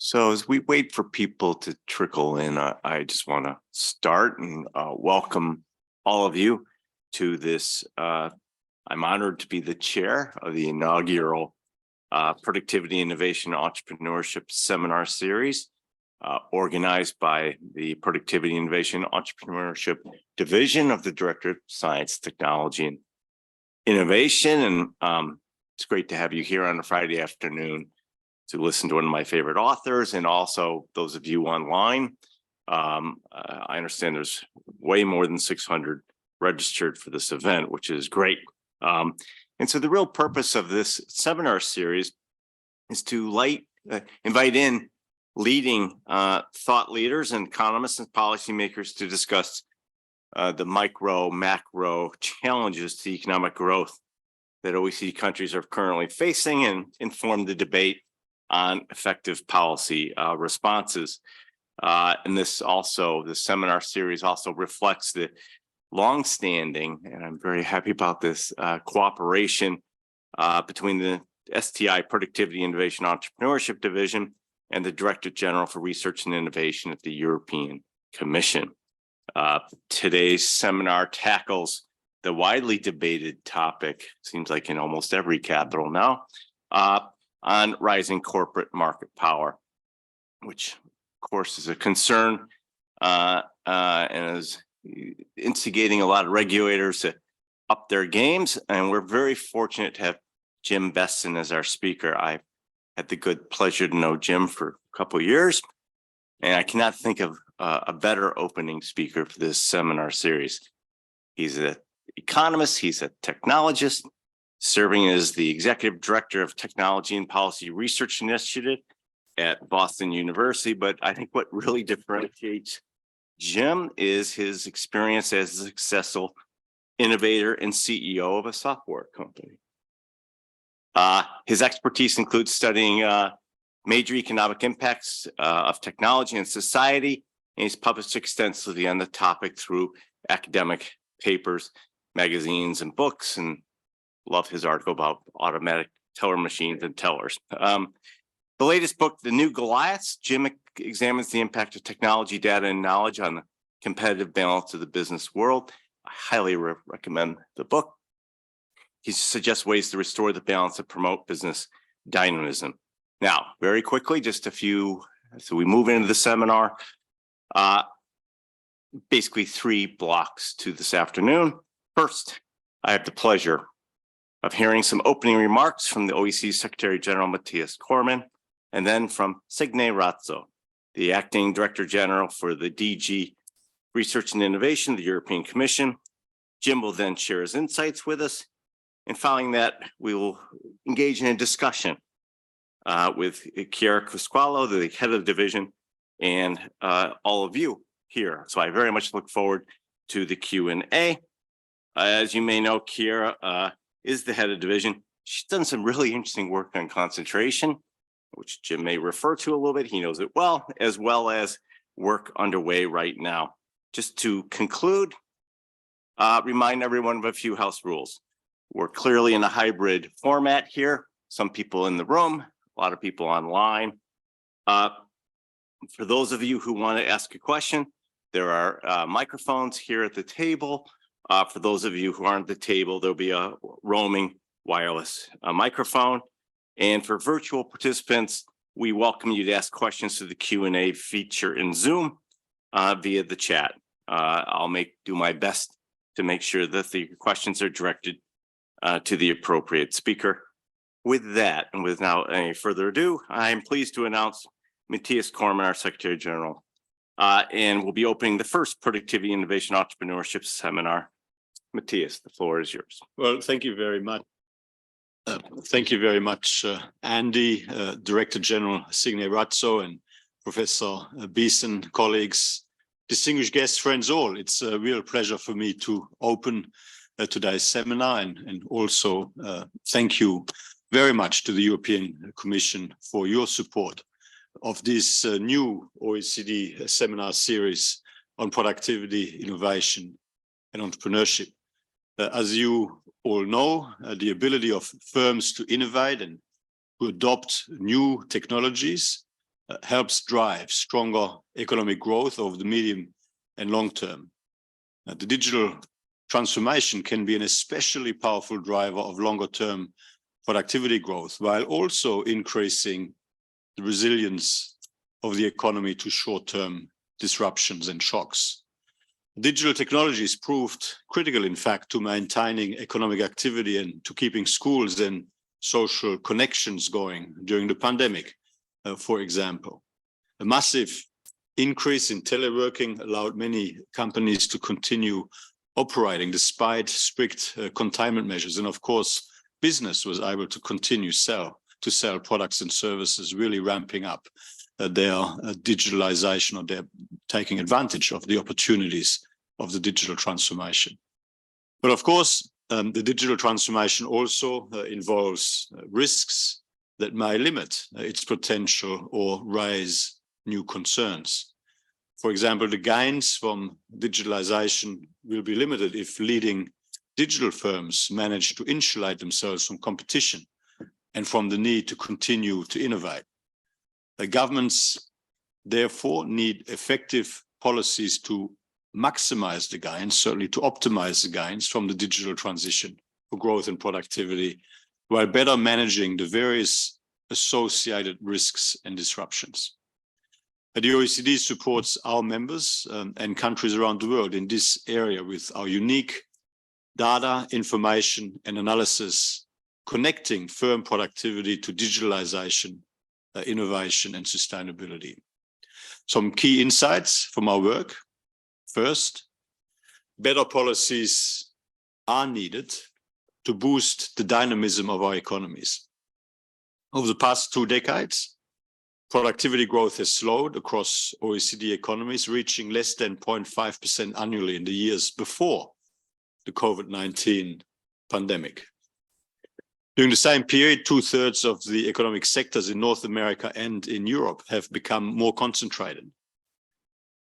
So as we wait for people to trickle in, I just want to start and welcome all of you to this. I'm honored to be the chair of the inaugural Productivity, Innovation, Entrepreneurship Seminar Series, organized by the Productivity, Innovation, Entrepreneurship Division of the Directorate of Science, Technology, and Innovation. And it's great to have you here on a Friday afternoon to listen to one of my favorite authors, and also those of you online. I understand there's way more than 600 registered for this event, which is great. And so the real purpose of this seminar series is to invite in leading thought leaders and economists and policymakers to discuss the micro, macro challenges to economic growth that OECD countries are currently facing, and inform the debate on effective policy responses. And this seminar series also reflects the longstanding, and I'm very happy about this, cooperation between the STI Productivity, Innovation, Entrepreneurship Division and the Director General for Research and Innovation at the European Commission. Today's seminar tackles the widely debated topic, seems like in almost every capital now, on rising corporate market power, which of course is a concern and is instigating a lot of regulators to up their games. And we're very fortunate to have James Bessen as our speaker. I've had the good pleasure to know Jim for a couple of years, and I cannot think of a better opening speaker for this seminar series. He's an economist, he's a technologist, serving as the Executive Director of Technology and Policy Research Initiative at Boston University. But I think what really differentiates Jim is his experience as a successful innovator and CEO of a software company. His expertise includes studying major economic impacts of technology and society, and he's published extensively on the topic through academic papers, magazines, and books, and love his article about automatic teller machines and tellers. The latest book, The New Goliaths, Jim examines the impact of technology, data, and knowledge on the competitive balance of the business world. I highly recommend the book. He suggests ways to restore the balance and promote business dynamism. Now, very quickly, just a few, so we move into the seminar. Basically 3 blocks to this afternoon. First, I have the pleasure of hearing some opening remarks from the OECD Secretary General Mathias Cormann, and then from Signe Ratso, the Acting Director General for the DG Research and Innovation, the European Commission. Jim will then share his insights with us, and following that, we will engage in a discussion with Chiara, Criscuolo, the head of the division, and all of you here. So I very much look forward to the Q&A. As you may know, Chiara is the head of division. She's done some really interesting work on concentration, which Jim may refer to a little bit. He knows it well as work underway right now. Just to conclude, remind everyone of a few house rules. We're clearly in a hybrid format here. Some people in the room, a lot of people online. For those of you who want to ask a question, there are microphones here at the table. For those of you who aren't at the table, there'll be a roaming wireless microphone. And for virtual participants, we welcome you to ask questions through the Q&A feature in Zoom via the chat. I'll do my best to make sure that the questions are directed to the appropriate speaker. With that, and without any further ado, I'm pleased to announce Mathias Cormann, our Secretary General, and we'll be opening the first Productivity, Innovation, Entrepreneurship Seminar. Mathias, the floor is yours. Well, thank you very much. Thank you very much, Andy, Director General Signe Ratso, and Professor Bessen, colleagues, distinguished guests, friends all. It's a real pleasure for me to open today's seminar, and also thank you very much to the European Commission for your support of this new OECD seminar series on productivity, innovation, and entrepreneurship. As you all know, the ability of firms to innovate and to adopt new technologies helps drive stronger economic growth over the medium and long term. The digital transformation can be an especially powerful driver of longer term productivity growth, while also increasing the resilience of the economy to short-term disruptions and shocks. Digital technologies proved critical, in fact, to maintaining economic activity and to keeping schools and social connections going during the pandemic, for example. A massive increase in teleworking allowed many companies to continue operating despite strict containment measures. And of course, business was able to continue to sell products and services, really ramping up their digitalization, or their taking advantage of the opportunities of the digital transformation. But of course, the digital transformation also involves risks that may limit its potential or raise new concerns. For example, the gains from digitalization will be limited if leading digital firms manage to insulate themselves from competition and from the need to continue to innovate. The governments therefore need effective policies to maximize the gains, certainly to optimize the gains from the digital transition for growth and productivity, while better managing the various associated risks and disruptions. The OECD supports our members and countries around the world in this area with our unique data, information, and analysis, connecting firm productivity to digitalization, innovation, and sustainability. Some key insights from our work. First, better policies are needed to boost the dynamism of our economies. Over the past 2 decades, productivity growth has slowed across OECD economies, reaching less than 0.5% annually in the years before the COVID-19 pandemic. During the same period, 2/3 of the economic sectors in North America and in Europe have become more concentrated.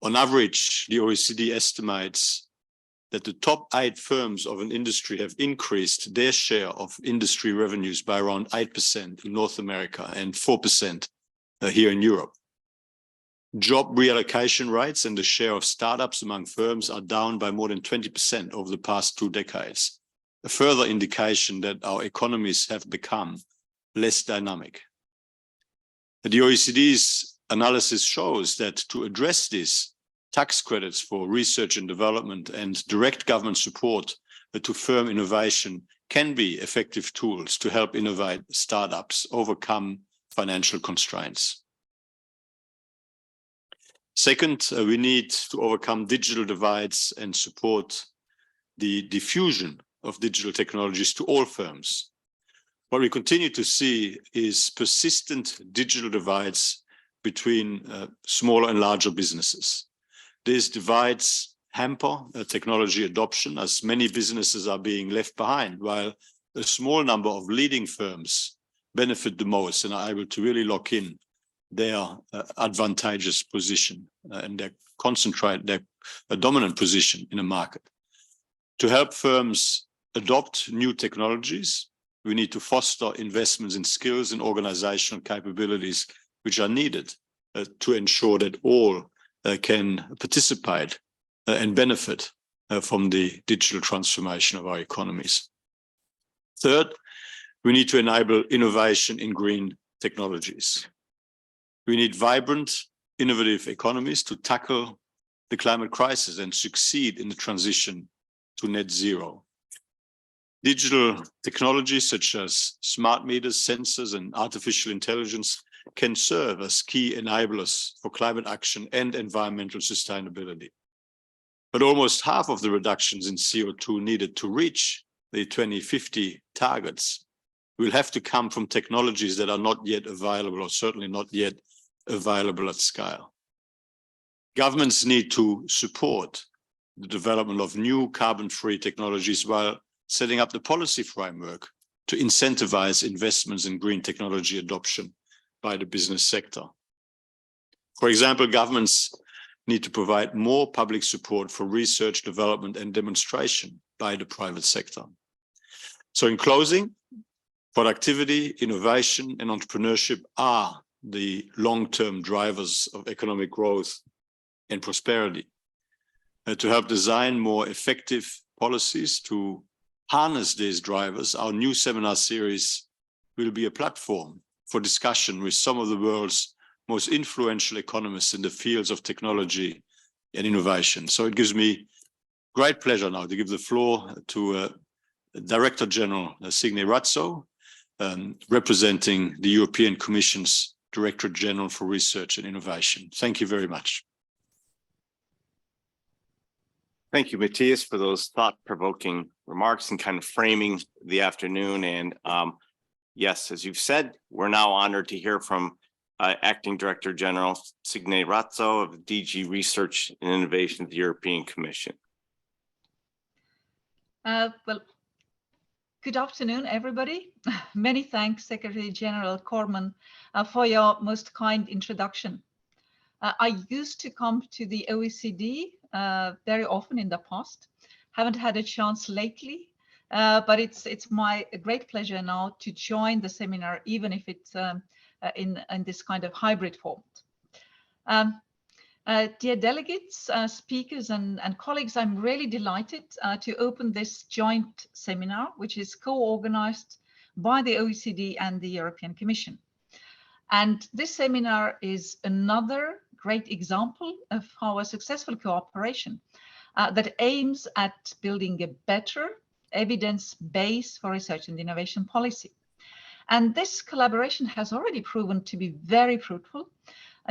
On average, the OECD estimates that the top 8 firms of an industry have increased their share of industry revenues by around 8% in North America and 4% here in Europe. Job reallocation rates and the share of startups among firms are down by more than 20% over the past 2 decades, a further indication that our economies have become less dynamic. The OECD's analysis shows that to address this, tax credits for research and development and direct government support to firm innovation can be effective tools to help innovate startups overcome financial constraints. Second, we need to overcome digital divides and support the diffusion of digital technologies to all firms. What we continue to see is persistent digital divides between smaller and larger businesses. These divides hamper technology adoption, as many businesses are being left behind, while a small number of leading firms benefit the most and are able to really lock in their advantageous position and concentrate their dominant position in a market. To help firms adopt new technologies, we need to foster investments in skills and organizational capabilities which are needed to ensure that all can participate and benefit from the digital transformation of our economies. Third, we need to enable innovation in green technologies. We need vibrant, innovative economies to tackle the climate crisis and succeed in the transition to net zero. Digital technologies such as smart meters, sensors, and artificial intelligence can serve as key enablers for climate action and environmental sustainability. But almost half of the reductions in CO2 needed to reach the 2050 targets will have to come from technologies that are not yet available, or certainly not yet available at scale. Governments need to support the development of new carbon-free technologies while setting up the policy framework to incentivize investments in green technology adoption by the business sector. For example, governments need to provide more public support for research, development, and demonstration by the private sector. So in closing, productivity, innovation, and entrepreneurship are the long-term drivers of economic growth and prosperity. To help design more effective policies to harness these drivers, our new seminar series will be a platform for discussion with some of the world's most influential economists in the fields of technology and innovation. So it gives me great pleasure now to give the floor to Director General Signe Ratso, representing the European Commission's Directorate General for Research and Innovation. Thank you very much. Thank you, Mathias, for those thought-provoking remarks and kind of framing the afternoon. And yes, as you've said, we're now honored to hear from Acting Director General Signe Ratso of DG Research and Innovation at the European Commission. Well, good afternoon, everybody. Many thanks, Secretary General Cormann, for your most kind introduction. I used to come to the OECD very often in the past. Haven't had a chance lately, but it's my great pleasure now to join the seminar, even if it's in this kind of hybrid format. Dear delegates, speakers and colleagues, I'm really delighted to open this joint seminar, which is co-organized by the OECD and the European Commission. And this seminar is another great example of our successful cooperation that aims at building a better evidence base for research and innovation policy. And this collaboration has already proven to be very fruitful,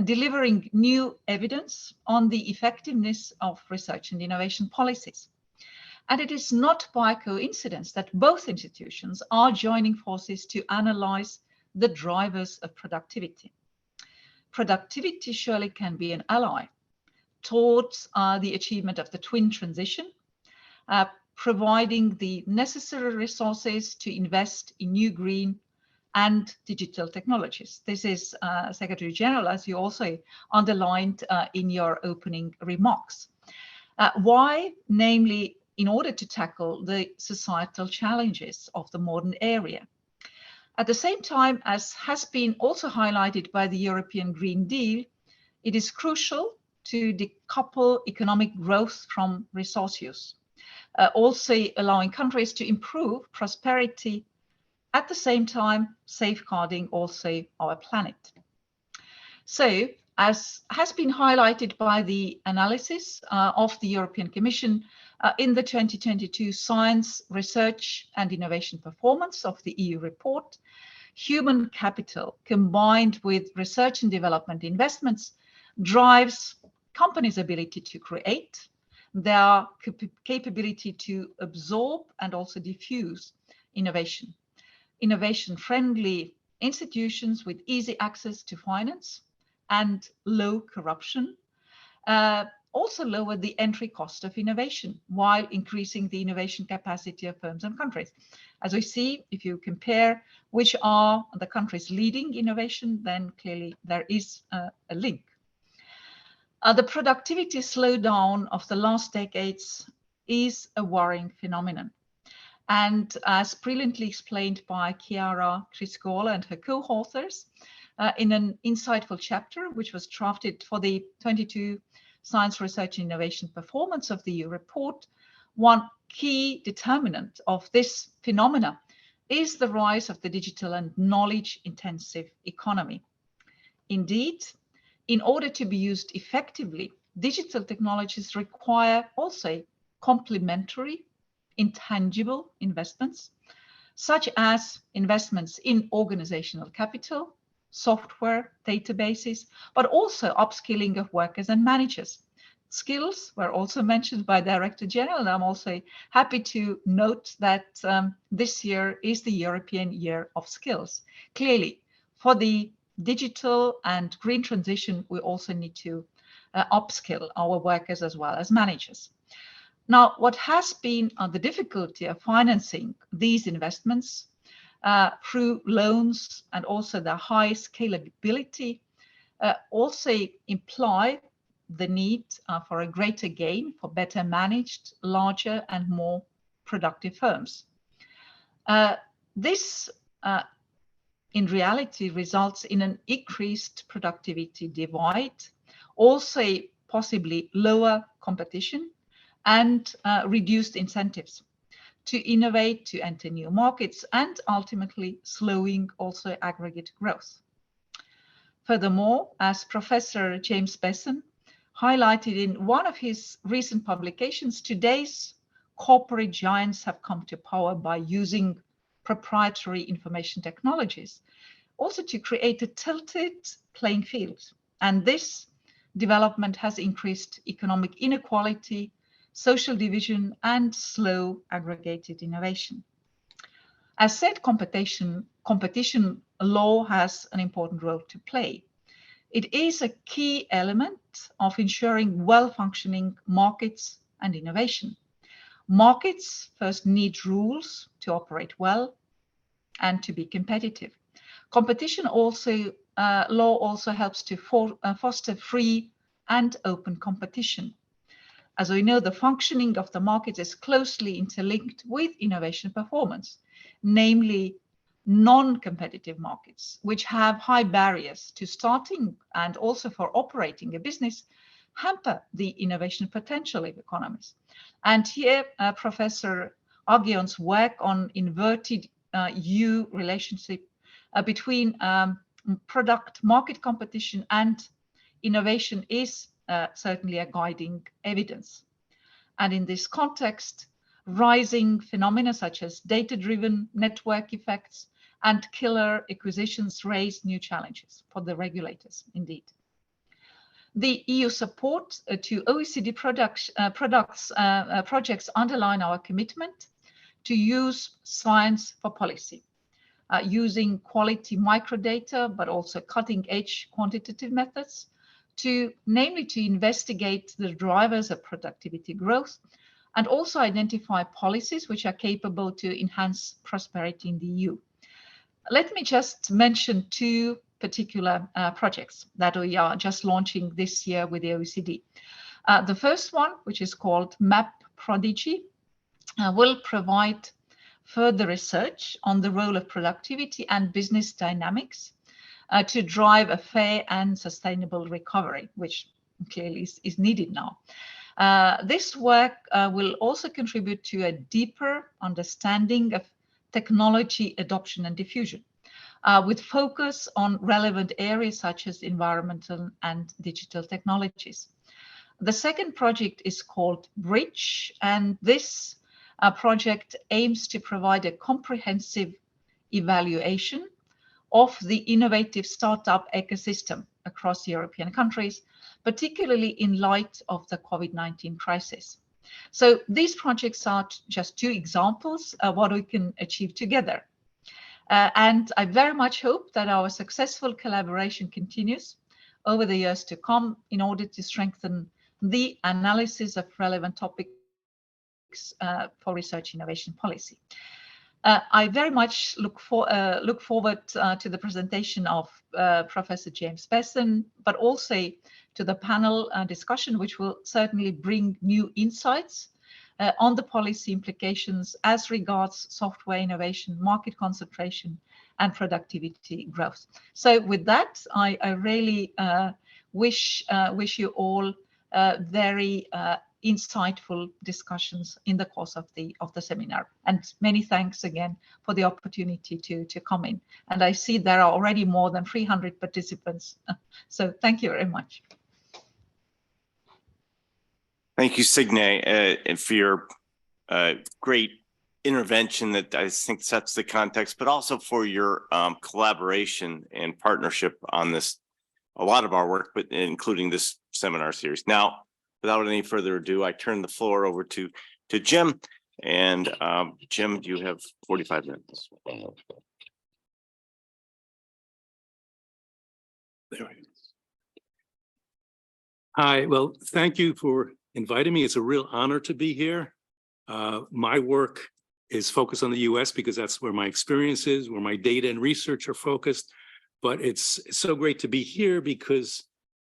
delivering new evidence on the effectiveness of research and innovation policies. And it is not by coincidence that both institutions are joining forces to analyze the drivers of productivity. Productivity surely can be an ally towards the achievement of the twin transition, providing the necessary resources to invest in new green and digital technologies. This is, Secretary General, as you also underlined in your opening remarks. Why? Namely, in order to tackle the societal challenges of the modern era. At the same time, as has been also highlighted by the European Green Deal, it is crucial to decouple economic growth from resource use, also allowing countries to improve prosperity, at the same time safeguarding also our planet. So, as has been highlighted by the analysis of the European Commission in the 2022 Science, Research and Innovation Performance of the EU report, human capital combined with research and development investments drives companies' ability to create, their capability to absorb and also diffuse innovation. Innovation-friendly institutions with easy access to finance and low corruption also lower the entry cost of innovation while increasing the innovation capacity of firms and countries. As we see, if you compare which are the countries leading innovation, then clearly there is a link. The productivity slowdown of the last decades is a worrying phenomenon. And as brilliantly explained by Chiara, Criscuolo and her co-authors in an insightful chapter, which was drafted for the 22 Science, Research and Innovation Performance of the EU report, one key determinant of this phenomena is the rise of the digital and knowledge-intensive economy. Indeed, in order to be used effectively, digital technologies require also complementary intangible investments, such as investments in organizational capital, software, databases, but also upskilling of workers and managers. Skills were also mentioned by Director General, and I'm also happy to note that this year is the European Year of Skills. Clearly, for the digital and green transition, we also need to upskill our workers as well as managers. Now, what has been the difficulty of financing these investments through loans and also the high scalability also imply the need for a greater gain for better managed, larger and more productive firms. This in reality results in an increased productivity divide, also possibly lower competition and reduced incentives to innovate, to enter new markets, and ultimately slowing also aggregate growth. Furthermore, as Professor James Bessen highlighted in one of his recent publications, today's corporate giants have come to power by using proprietary information technologies, also to create a tilted playing field. And this development has increased economic inequality, social division, and slow aggregated innovation. As said, competition law has an important role to play. It is a key element of ensuring well-functioning markets and innovation. Markets first need rules to operate well and to be competitive. Competition law also helps to foster free and open competition. As we know, the functioning of the market is closely interlinked with innovation performance, namely non-competitive markets, which have high barriers to starting and also for operating a business, hamper the innovation potential of economies. And here, Professor Agion's work on inverted U relationship between product market competition and innovation is certainly a guiding evidence. And in this context, rising phenomena such as data-driven network effects and killer acquisitions raise new challenges for the regulators, indeed. The EU support to OECD projects underline our commitment to use science for policy, using quality microdata, but also cutting-edge quantitative methods namely to investigate the drivers of productivity growth and also identify policies which are capable to enhance prosperity in the EU. Let me just mention two particular projects that we are just launching this year with the OECD. The first one, which is called MAP Prodigy, will provide further research on the role of productivity and business dynamics to drive a fair and sustainable recovery, which clearly is needed now. This work will also contribute to a deeper understanding of technology adoption and diffusion, with focus on relevant areas such as environmental and digital technologies. The second project is called Bridge, and this project aims to provide a comprehensive evaluation of the innovative startup ecosystem across European countries, particularly in light of the COVID-19 crisis. So these projects are just two examples of what we can achieve together. And I very much hope that our successful collaboration continues over the years to come in order to strengthen the analysis of relevant topics for research innovation policy. I very much look forward to the presentation of Professor James Bessen, but also to the panel discussion, which will certainly bring new insights on the policy implications as regards software innovation, market concentration, and productivity growth. So with that, I really wish you all very insightful discussions in the course of the seminar. And many thanks again for the opportunity to come in. And I see there are already more than 300 participants. So thank you very much. Thank you, Signe, and for your great intervention that I think sets the context, but also for your collaboration and partnership on this, a lot of our work, but including this seminar series. Now, without any further ado, I turn the floor over to Jim. And Jim, you have 45 minutes. There it is. Hi, well, thank you for inviting me. It's a real honor to be here. My work is focused on the US because that's where my experience is, where my data and research are focused. But it's so great to be here because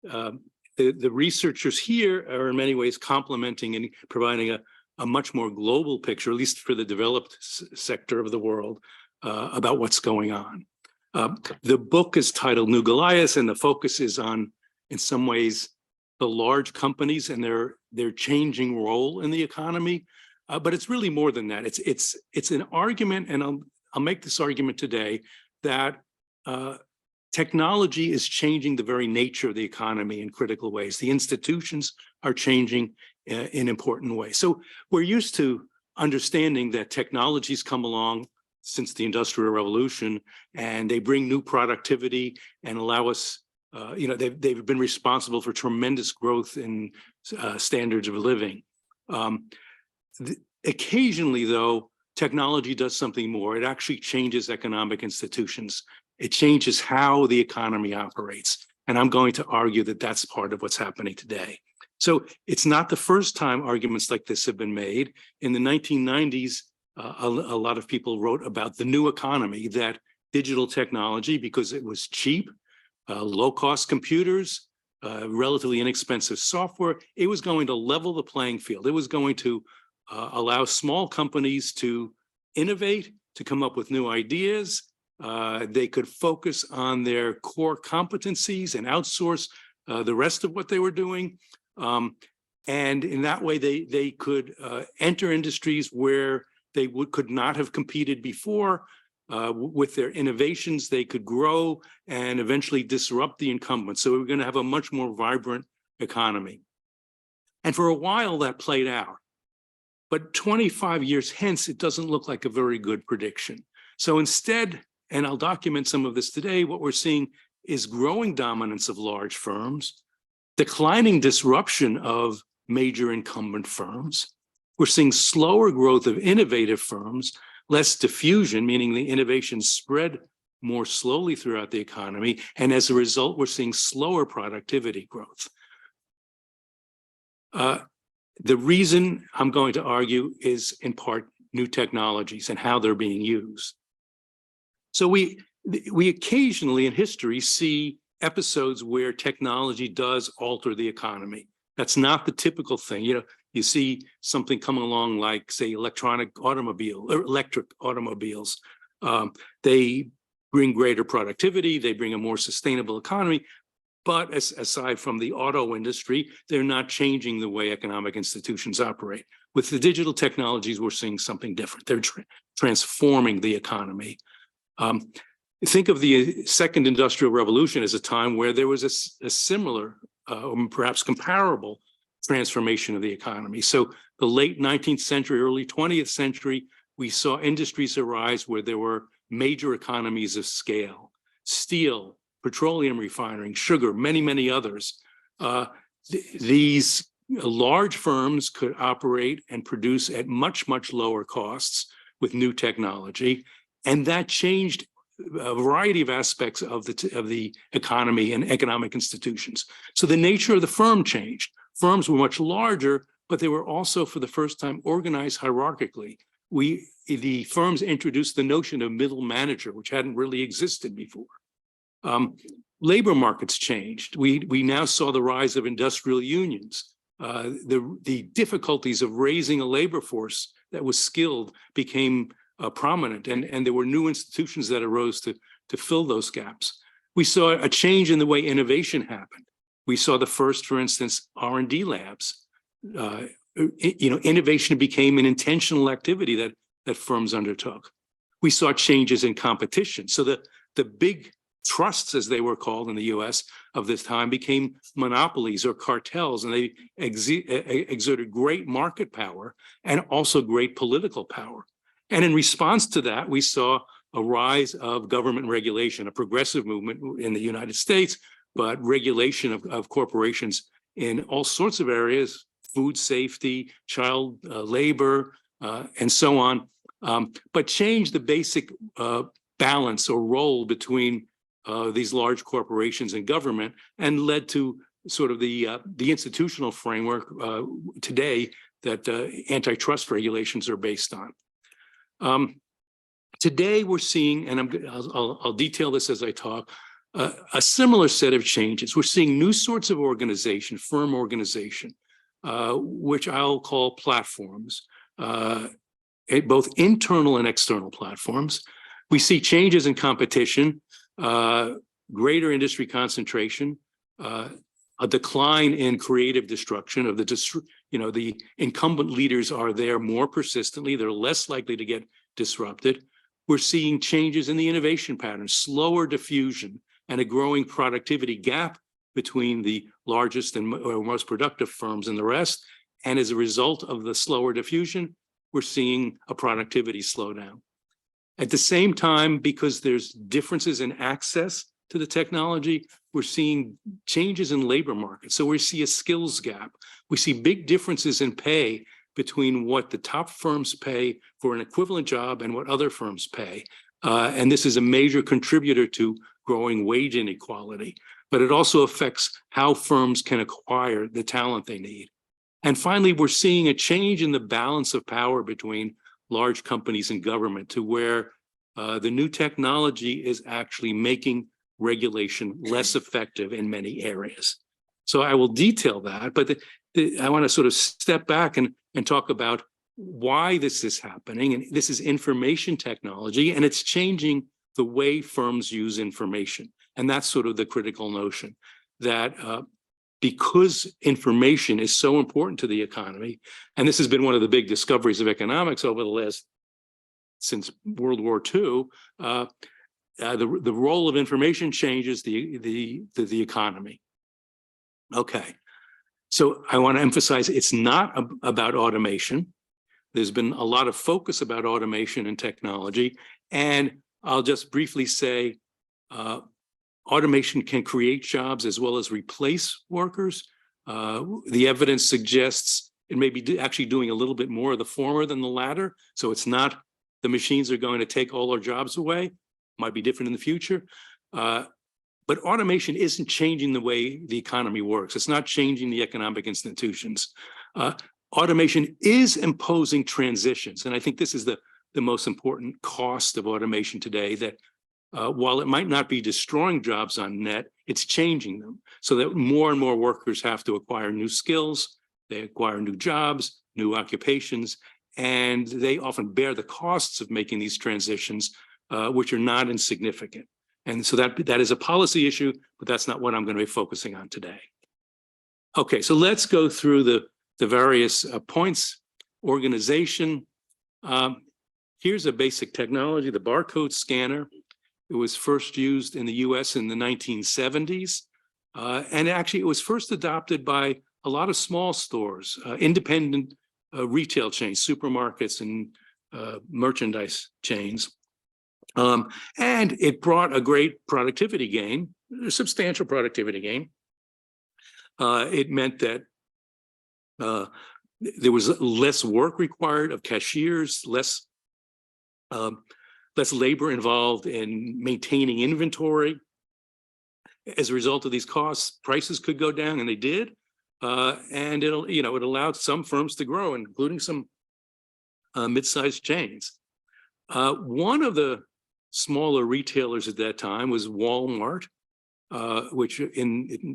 the researchers here are in many ways complementing and providing a much more global picture, at least for the developed sector of the world, about what's going on. The book is titled New Goliaths, and the focus is on, in some ways, the large companies and their changing role in the economy. But it's really more than that. It's an argument, and I'll make this argument today, that technology is changing the very nature of the economy in critical ways. The institutions are changing in important ways. So we're used to understanding that technologies come along since the Industrial Revolution, and they bring new productivity and allow us, they've been responsible for tremendous growth in standards of living. Occasionally, though, technology does something more. It actually changes economic institutions. It changes how the economy operates. And I'm going to argue that that's part of what's happening today. So it's not the first time arguments like this have been made. In the 1990s, a lot of people wrote about the new economy, that digital technology, because it was cheap, low-cost computers, relatively inexpensive software, it was going to level the playing field. It was going to allow small companies to innovate, to come up with new ideas. They could focus on their core competencies and outsource the rest of what they were doing. And in that way, they could enter industries where they could not have competed before. With their innovations, they could grow and eventually disrupt the incumbents. So we're going to have a much more vibrant economy. And for a while, that played out. But 25 years hence, it doesn't look like a very good prediction. So instead, and I'll document some of this today, what we're seeing is growing dominance of large firms, declining disruption of major incumbent firms. We're seeing slower growth of innovative firms, less diffusion, meaning the innovations spread more slowly throughout the economy. And as a result, we're seeing slower productivity growth. The reason I'm going to argue is in part new technologies and how they're being used. So we occasionally in history see episodes where technology does alter the economy. That's not the typical thing. You see something coming along like, say, electric automobiles. They bring greater productivity. They bring a more sustainable economy. But aside from the auto industry, they're not changing the way economic institutions operate. With the digital technologies, we're seeing something different. They're transforming the economy. Think of the Second Industrial Revolution as a time where there was a similar, perhaps comparable, transformation of the economy. So the late 19th century, early 20th century, we saw industries arise where there were major economies of scale: steel, petroleum refining, sugar, many, many others. These large firms could operate and produce at much, much lower costs with new technology. And that changed a variety of aspects of the economy and economic institutions. So the nature of the firm changed. Firms were much larger, but they were also, for the first time, organized hierarchically. The firms introduced the notion of middle manager, which hadn't really existed before. Labor markets changed. We now saw the rise of industrial unions. The difficulties of raising a labor force that was skilled became prominent, and there were new institutions that arose to fill those gaps. We saw a change in the way innovation happened. We saw the first, for instance, R&D labs. Innovation became an intentional activity that firms undertook. We saw changes in competition. So the big trusts, as they were called in the US of this time, became monopolies or cartels, and they exerted great market power and also great political power. And in response to that, we saw a rise of government regulation, a progressive movement in the United States, but regulation of corporations in all sorts of areas: food safety, child labor, and so on, but changed the basic balance or role between these large corporations and government, and led to sort of the institutional framework today that antitrust regulations are based on. Today we're seeing, and I'll detail this as I talk, a similar set of changes. We're seeing new sorts of organization, firm organization, which I'll call platforms, both internal and external platforms. We see changes in competition. greater industry concentration, a decline in creative destruction of the incumbent leaders are there more persistently. They're less likely to get disrupted. We're seeing changes in the innovation patterns, slower diffusion, and a growing productivity gap between the largest and most productive firms and the rest. And as a result of the slower diffusion, we're seeing a productivity slowdown. At the same time, because there's differences in access to the technology, we're seeing changes in labor markets. So we see a skills gap. We see big differences in pay between what the top firms pay for an equivalent job and what other firms pay. And this is a major contributor to growing wage inequality. But it also affects how firms can acquire the talent they need. And finally, we're seeing a change in the balance of power between large companies and government to where the new technology is actually making regulation less effective in many areas. So I will detail that, but I want to sort of step back and talk about why this is happening. And this is information technology, and it's changing the way firms use information. And that's sort of the critical notion that because information is so important to the economy, and this has been one of the big discoveries of economics over the last, since World War II, the role of information changes the economy. Okay, so I want to emphasize it's not about automation. There's been a lot of focus about automation and technology, and I'll just briefly say automation can create jobs as well as replace workers. The evidence suggests it may be actually doing a little bit more of the former than the latter. So it's not the machines are going to take all our jobs away. Might be different in the future. But automation isn't changing the way the economy works. It's not changing the economic institutions. Automation is imposing transitions. And I think this is the most important cost of automation today, that while it might not be destroying jobs on net, it's changing them so that more and more workers have to acquire new skills, they acquire new jobs, new occupations, and they often bear the costs of making these transitions, which are not insignificant. And so that is a policy issue, but that's not what I'm going to be focusing on today. Okay, so let's go through the various points. Organization. Here's a basic technology, the barcode scanner. It was first used in the US in the 1970s. And actually, it was first adopted by a lot of small stores, independent retail chains, supermarkets, and merchandise chains. And it brought a great productivity gain, a substantial productivity gain. It meant that there was less work required of cashiers, less labor involved in maintaining inventory. As a result of these costs, prices could go down, and they did. And it allowed some firms to grow, including some mid-sized chains. One of the smaller retailers at that time was Walmart, which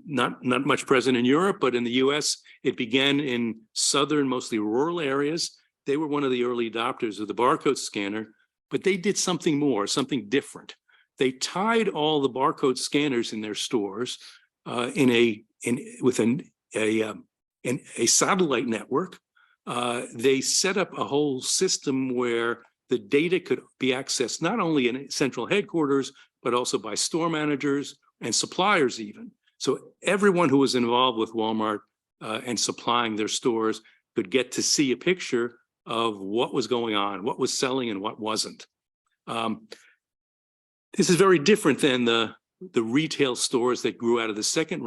not much present in Europe, but in the US, it began in southern, mostly rural areas. They were one of the early adopters of the barcode scanner, but they did something more, something different. They tied all the barcode scanners in their stores with a satellite network. They set up a whole system where the data could be accessed not only in central headquarters, but also by store managers and suppliers even. So everyone who was involved with Walmart and supplying their stores could get to see a picture of what was going on, what was selling and what wasn't. This is very different than the retail stores that grew out of the second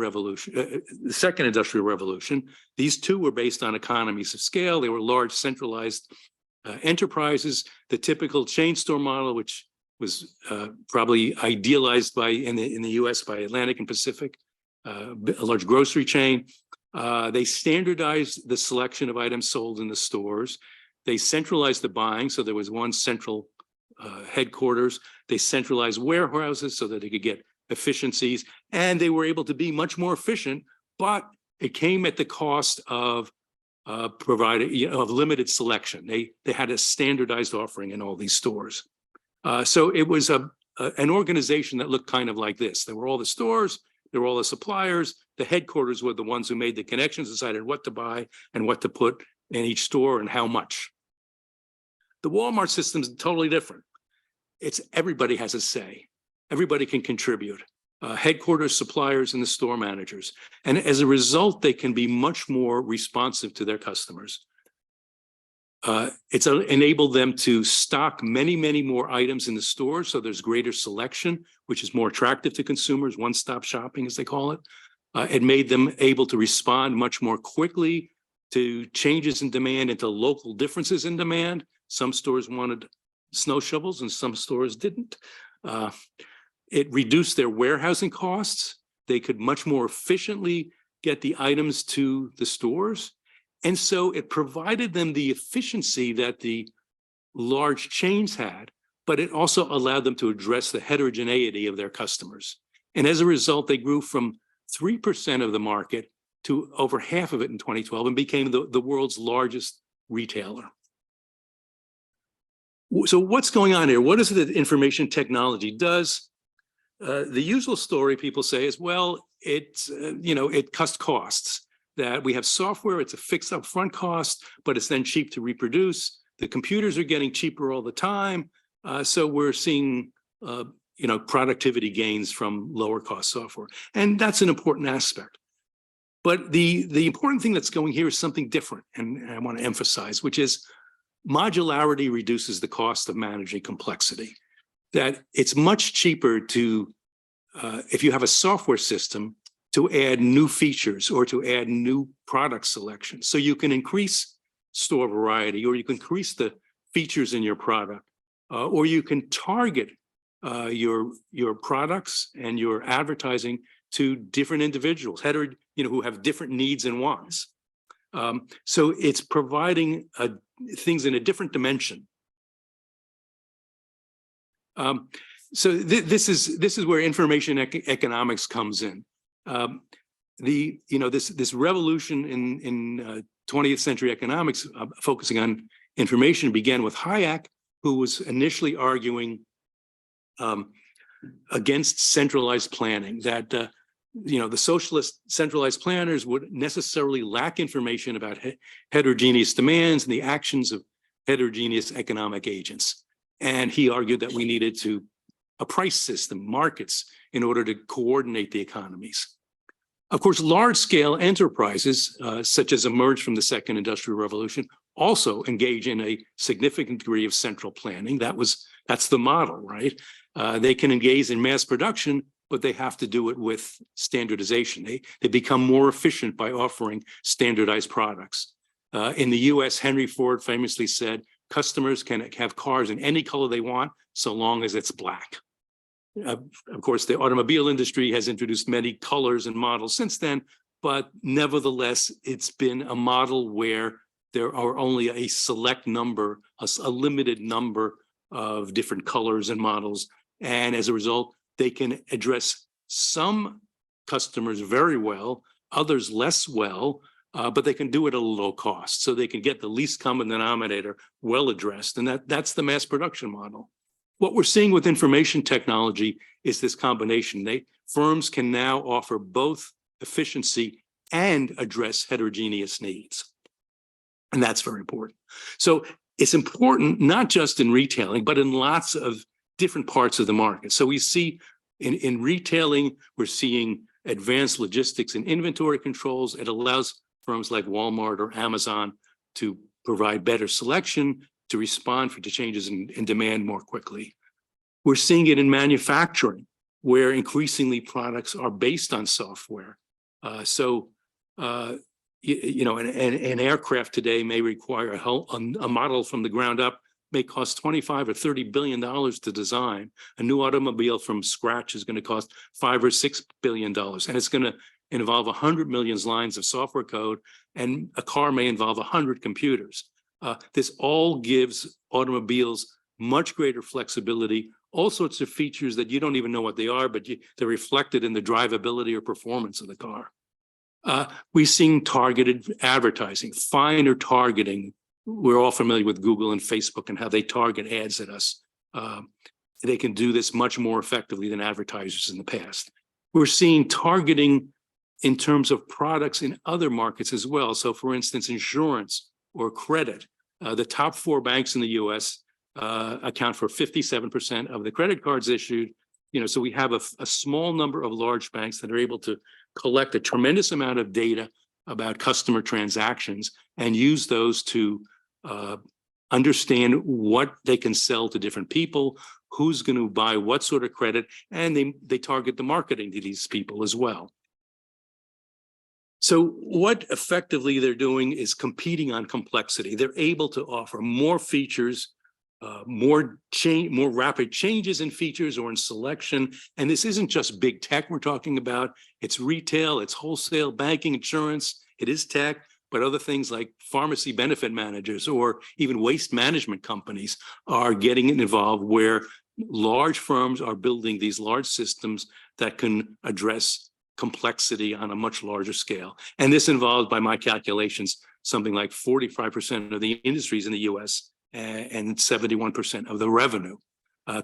industrial revolution. These two were based on economies of scale. They were large centralized enterprises. The typical chain store model, which was probably idealized in the US by Atlantic and Pacific, a large grocery chain. They standardized the selection of items sold in the stores. They centralized the buying, so there was one central headquarters. They centralized warehouses so that they could get efficiencies, and they were able to be much more efficient, but it came at the cost of of limited selection. They had a standardized offering in all these stores. So it was an organization that looked kind of like this. There were all the stores, there were all the suppliers. The headquarters were the ones who made the connections, decided what to buy and what to put in each store and how much. The Walmart system is totally different. It's everybody has a say. Everybody can contribute. Headquarters, suppliers, and the store managers. And as a result, they can be much more responsive to their customers. It's enabled them to stock many, many more items in the store. So there's greater selection, which is more attractive to consumers, one-stop shopping, as they call it. It made them able to respond much more quickly to changes in demand and to local differences in demand. Some stores wanted snow shovels and some stores didn't. It reduced their warehousing costs. They could much more efficiently get the items to the stores. And so it provided them the efficiency that the large chains had, but it also allowed them to address the heterogeneity of their customers. And as a result, they grew from 3% of the market to over half of it in 2012 and became the world's largest retailer. So what's going on here? What is it that information technology does? The usual story people say is, well, it's, it cuts costs. That we have software, it's a fixed upfront cost, but it's then cheap to reproduce. The computers are getting cheaper all the time. So we're seeing, productivity gains from lower cost software. And that's an important aspect. But the important thing that's going here is something different. And I want to emphasize, which is modularity reduces the cost of managing complexity. That it's much cheaper to, if you have a software system, to add new features or to add new product selections. So you can increase store variety, or you can increase the features in your product, or you can target your products and your advertising to different individuals, who have different needs and wants. So it's providing things in a different dimension. So this is where information economics comes in. This revolution in 20th century economics, focusing on information, began with Hayek, who was initially arguing against centralized planning, that the socialist centralized planners would necessarily lack information about heterogeneous demands and the actions of heterogeneous economic agents. And he argued that we needed a price system, markets, in order to coordinate the economies. Of course, large-scale enterprises, such as emerged from the Second Industrial Revolution, also engage in a significant degree of central planning. That's the model, right? They can engage in mass production, but they have to do it with standardization. They become more efficient by offering standardized products. In the US, Henry Ford famously said, customers can have cars in any color they want, so long as it's black. Of course, the automobile industry has introduced many colors and models since then, but nevertheless, it's been a model where there are only a select number, a limited number of different colors and models. And as a result, they can address some customers very well, others less well, but they can do it at a low cost. So they can get the least common denominator well addressed. And that's the mass production model. What we're seeing with information technology is this combination. Firms can now offer both efficiency and address heterogeneous needs. And that's very important. So it's important not just in retailing, but in lots of different parts of the market. So we see in retailing, we're seeing advanced logistics and inventory controls. It allows firms like Walmart or Amazon to provide better selection, to respond to changes in demand more quickly. We're seeing it in manufacturing, where increasingly products are based on software. An aircraft today may require a model from the ground up, may cost $25 or $30 billion to design. A new automobile from scratch is going to cost $5 or $6 billion, and it's going to involve 100 million lines of software code, and a car may involve 100 computers. This all gives automobiles much greater flexibility, all sorts of features that you don't even know what they are, but they're reflected in the drivability or performance of the car. We've seen targeted advertising, finer targeting. We're all familiar with Google and Facebook and how they target ads at us. they can do this much more effectively than advertisers in the past. We're seeing targeting in terms of products in other markets as well. So for instance, insurance or credit, the top 4 banks in the US account for 57% of the credit cards issued. So we have a small number of large banks that are able to collect a tremendous amount of data about customer transactions and use those to understand what they can sell to different people, who's going to buy what sort of credit, and they target the marketing to these people as well. So what effectively they're doing is competing on complexity. They're able to offer more features, more rapid changes in features or in selection. And this isn't just big tech we're talking about. It's retail, it's wholesale, banking, insurance, it is tech, but other things like pharmacy benefit managers or even waste management companies are getting involved, where large firms are building these large systems that can address complexity on a much larger scale. And this involves, by my calculations, something like 45% of the industries in the US and 71% of the revenue.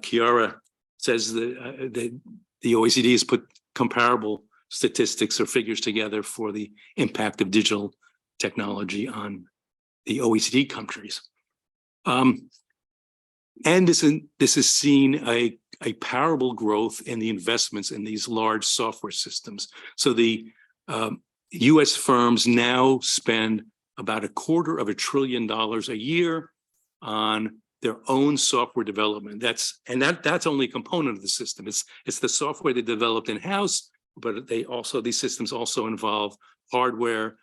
Chiara says that the OECD has put comparable statistics or figures together for the impact of digital technology on the OECD countries. And this has seen a parable growth in the investments in these large software systems. So the US firms now spend about $250 billion a year on their own software development. That's only a component of the system. It's the software they developed in-house, but these systems also involve hardware,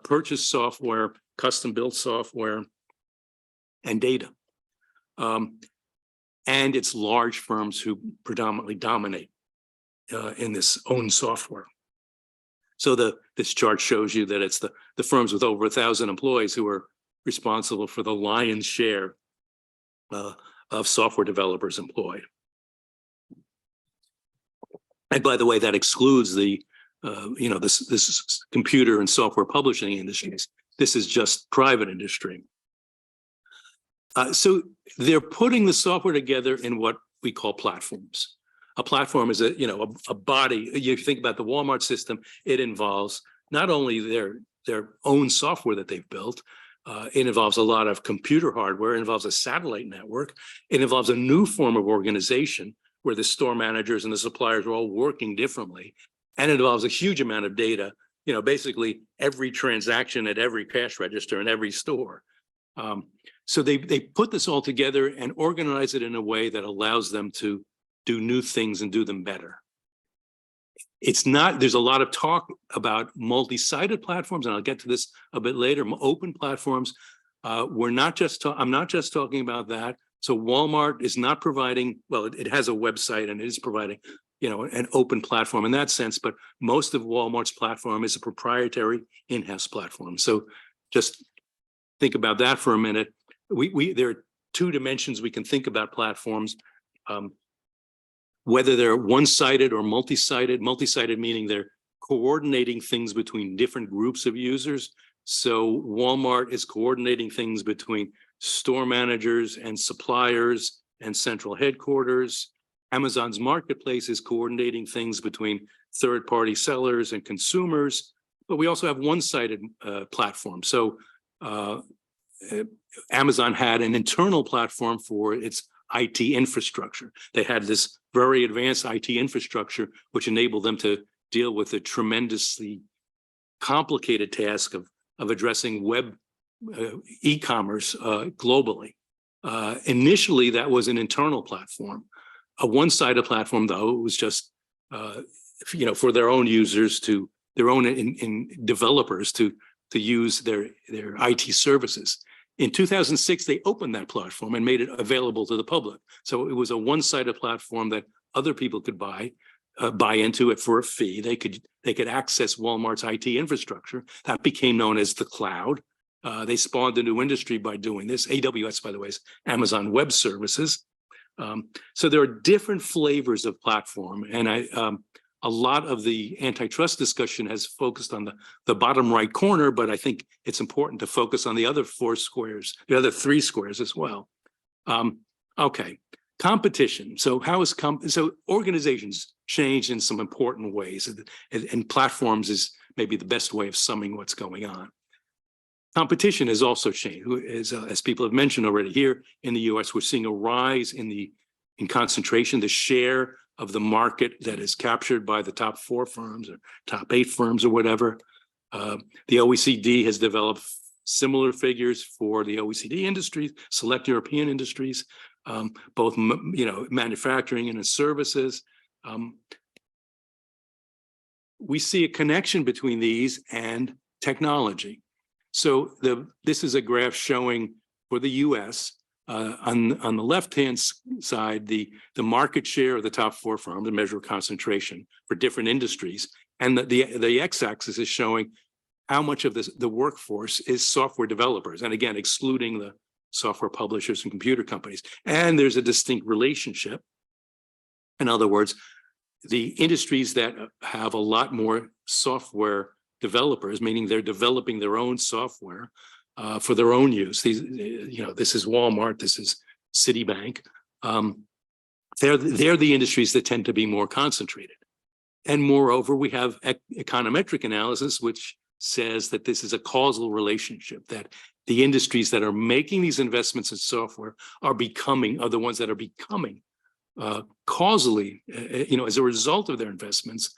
purchase software, custom-built software, and data. And it's large firms who predominantly dominate in this own software. So this chart shows you that it's the firms with over 1,000 employees who are responsible for the lion's share of software developers employed. And by the way, that excludes the this computer and software publishing industries. This is just private industry. So they're putting the software together in what we call platforms. A platform is a body. You think about the Walmart system, it involves not only their own software that they've built, it involves a lot of computer hardware, it involves a satellite network, it involves a new form of organization where the store managers and the suppliers are all working differently, and it involves a huge amount of data, basically every transaction at every cash register in every store. So they put this all together and organize it in a way that allows them to do new things and do them better. There's a lot of talk about multi-sided platforms, and I'll get to this a bit later, open platforms. I'm not just talking about that. So Walmart is not providing, well, it has a website and it is providing, an open platform in that sense, but most of Walmart's platform is a proprietary in-house platform. So just think about that for a minute. There are 2 dimensions we can think about platforms, whether they're one-sided or multi-sided. Multi-sided meaning they're coordinating things between different groups of users. So Walmart is coordinating things between store managers and suppliers and central headquarters. Amazon's marketplace is coordinating things between third-party sellers and consumers. But we also have one-sided platforms. So Amazon had an internal platform for its IT infrastructure. They had this very advanced IT infrastructure, which enabled them to deal with a tremendously complicated task of addressing web e-commerce globally. Initially, that was an internal platform. A one-sided platform, though, it was just for their own users, to their own developers to use their IT services. In 2006, they opened that platform and made it available to the public. So it was a one-sided platform that other people could buy into it for a fee. They could access Walmart's IT infrastructure. That became known as the cloud. They spawned a new industry by doing this. AWS, by the way, is Amazon Web Services. So there are different flavors of platform, and a lot of the antitrust discussion has focused on the bottom right corner, but I think it's important to focus on the other 4 squares, the other 3 squares as well. Okay, Competition. So how is so organizations change in some important ways, and platforms is maybe the best way of summing what's going on. Competition has also changed. As people have mentioned already, here in the US, we're seeing a rise in concentration, the share of the market that is captured by the top 4 firms or top 8 firms or whatever. The OECD has developed similar figures for the OECD industries, select European industries, both manufacturing and services. We see a connection between these and technology. So this is a graph showing for the US, on the left-hand side, the market share of the top 4 firms, the measure of concentration for different industries. And the x-axis is showing how much of the workforce is software developers. And again, excluding the software publishers and computer companies. And there's a distinct relationship. In other words, the industries that have a lot more software developers, meaning they're developing their own software for their own use. These, this is Walmart, this is Citibank. They're the industries that tend to be more concentrated. And moreover, we have econometric analysis, which says that this is a causal relationship, that the industries that are making these investments in software are the ones that are becoming causally, as a result of their investments,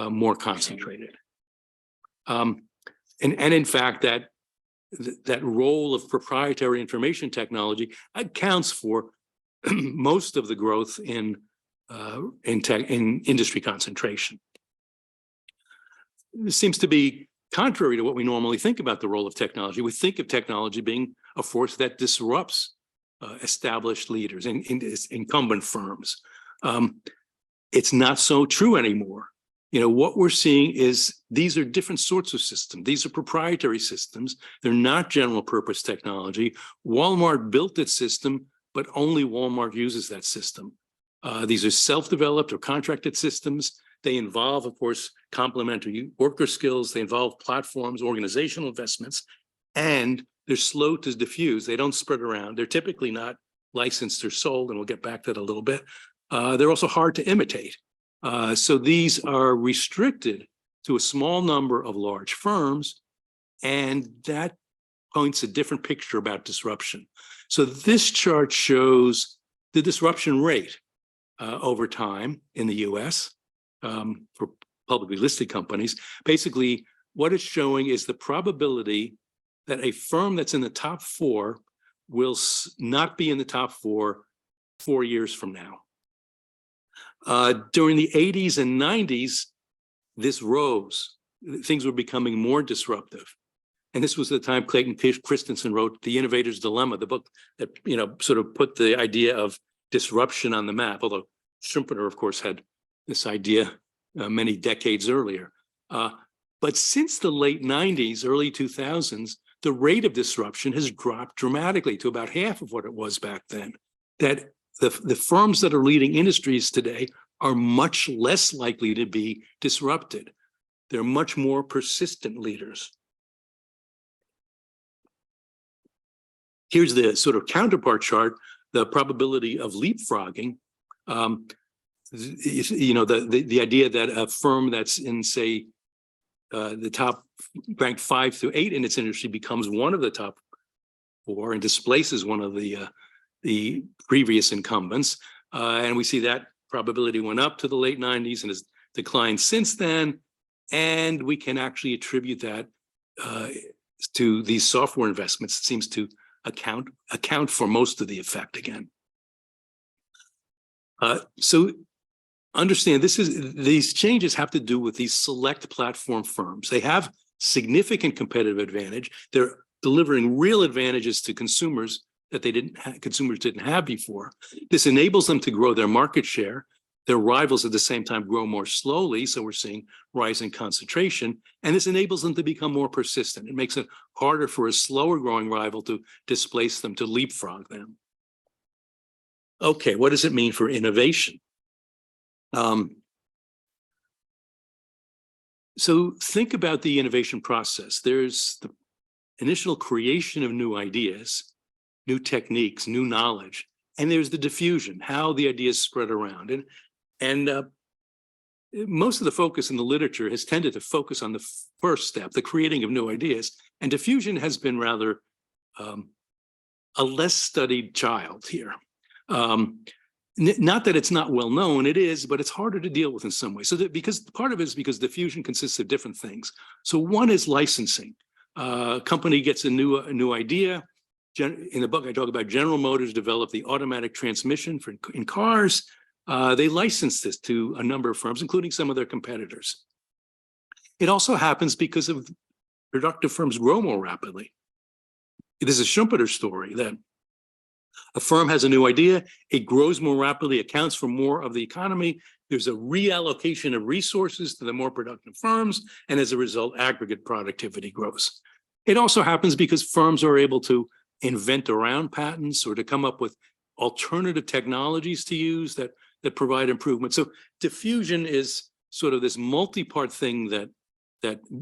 more concentrated. And in fact, that role of proprietary information technology accounts for most of the growth in industry concentration. This seems to be contrary to what we normally think about the role of technology. We think of technology being a force that disrupts established leaders and incumbent firms. It's not so true anymore. What we're seeing is these are different sorts of systems. These are proprietary systems. They're not general purpose technology. Walmart built its system, but only Walmart uses that system. These are self-developed or contracted systems. They involve, of course, complementary worker skills. They involve platforms, organizational investments, and they're slow to diffuse. They don't spread around. They're typically not licensed or sold, and we'll get back to that a little bit. They're also hard to imitate. So these are restricted to a small number of large firms, and that points a different picture about disruption. So this chart shows the disruption rate over time in the US for publicly listed companies. Basically, what it's showing is the probability that a firm that's in the top 4 will not be in the top 4 years from now. During the 80s and 90s, this rose. Things were becoming more disruptive. And this was the time Clayton Christensen wrote The Innovator's Dilemma, the book that sort of put the idea of disruption on the map, although Schumpeter, of course, had this idea many decades earlier. But since the late 90s, early 2000s, the rate of disruption has dropped dramatically to about half of what it was back then. That the firms that are leading industries today are much less likely to be disrupted. They're much more persistent leaders. Here's the sort of counterpart chart, the probability of leapfrogging. The idea that a firm that's in, say, the top ranked 5 through 8 in its industry becomes one of the top 4 and displaces one of the previous incumbents. And we see that probability went up to the late 90s and has declined since then. And we can actually attribute that to these software investments. It seems to account for most of the effect again. So understand these changes have to do with these select platform firms. They have significant competitive advantage. They're delivering real advantages to consumers that consumers didn't have before. This enables them to grow their market share. Their rivals at the same time grow more slowly, so we're seeing rising concentration, and this enables them to become more persistent. It makes it harder for a slower growing rival to displace them, to leapfrog them. Okay, what does it mean for innovation? So think about the innovation process. There's the initial creation of new ideas, new techniques, new knowledge, And there's the diffusion, how the ideas spread around. And most of the focus in the literature has tended to focus on the first step, the creating of new ideas. And diffusion has been rather a less studied child here. Not that it's not well known, it is, but it's harder to deal with in some ways. So that because part of it is because diffusion consists of different things. So one is licensing. A company gets a new idea. In the book, I talk about General Motors developed the automatic transmission in cars. They licensed this to a number of firms, including some of their competitors. It also happens because of productive firms grow more rapidly. This is a Schumpeter story that a firm has a new idea, it grows more rapidly, accounts for more of the economy. There's a reallocation of resources to the more productive firms, and as a result, aggregate productivity grows. It also happens because firms are able to invent around patents or to come up with alternative technologies to use that provide improvement. So diffusion is sort of this multi-part thing that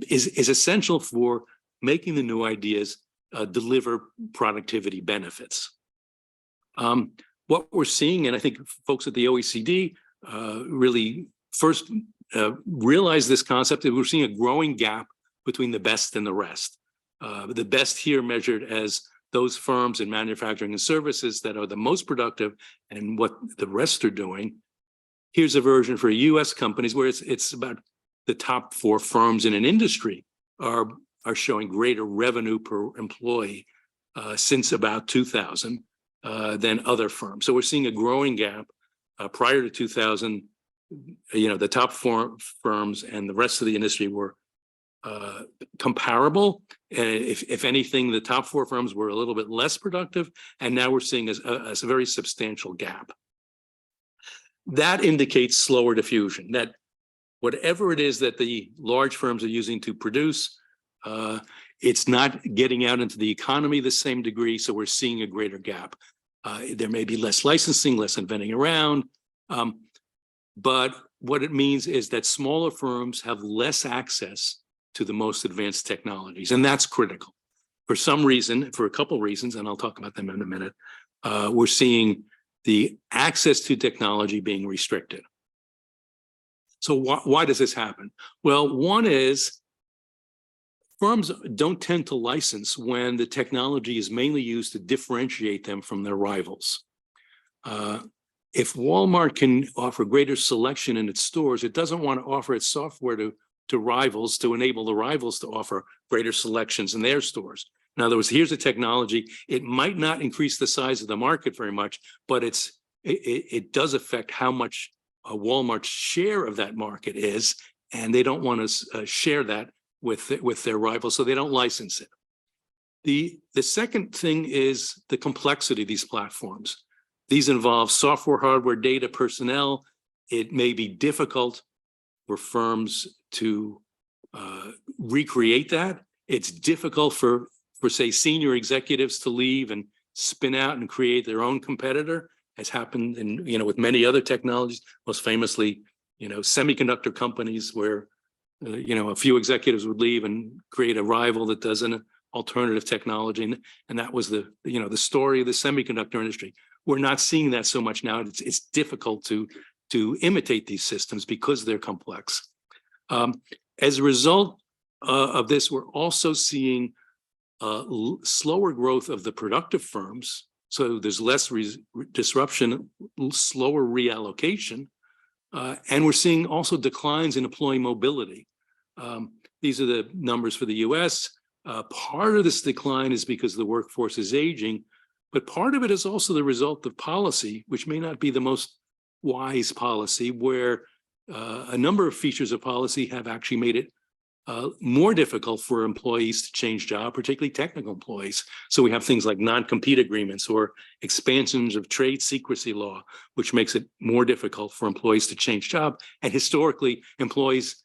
is essential for making the new ideas deliver productivity benefits. What we're seeing, and I think folks at the OECD really first realized this concept, that we're seeing a growing gap between the best and the rest. The best here measured as those firms in manufacturing and services that are the most productive and what the rest are doing. Here's a version for US companies where it's about the top 4 firms in an industry are showing greater revenue per employee since about 2000 than other firms. So we're seeing a growing gap. Prior to 2000, the top 4 firms and the rest of the industry were comparable. If anything, the top 4 firms were a little bit less productive, and now we're seeing a very substantial gap. That indicates slower diffusion, that whatever it is that the large firms are using to produce, it's not getting out into the economy the same degree, so we're seeing a greater gap. There may be less licensing, less inventing around, but what it means is that smaller firms have less access to the most advanced technologies, and that's critical. For some reason, for a couple reasons, and I'll talk about them in a minute, we're seeing the access to technology being restricted. So why does this happen? Well, one is firms don't tend to license when the technology is mainly used to differentiate them from their rivals. If Walmart can offer greater selection in its stores, it doesn't want to offer its software to rivals to enable the rivals to offer greater selections in their stores. In other words, here's a technology, it might not increase the size of the market very much, but it does affect how much Walmart's share of that market is, and they don't want to share that with their rivals, so they don't license it. The second thing is the complexity of these platforms. These involve software, hardware, data, personnel. It may be difficult for firms to recreate that. It's difficult for say senior executives to leave and spin out and create their own competitor, as happened in with many other technologies, most famously semiconductor companies where a few executives would leave and create a rival that does an alternative technology, and that was the story of the semiconductor industry. We're not seeing that so much now. It's difficult to imitate these systems because they're complex. As a result of this, we're also seeing slower growth of the productive firms. So there's less disruption, slower reallocation, and we're seeing also declines in employee mobility. These are the numbers for the US. Part of this decline is because the workforce is aging, but part of it is also the result of policy, which may not be the most wise policy, where a number of features of policy have actually made it more difficult for employees to change job, particularly technical employees. So we have things like non-compete agreements or expansions of trade secrecy law, which makes it more difficult for employees to change job. And historically, employees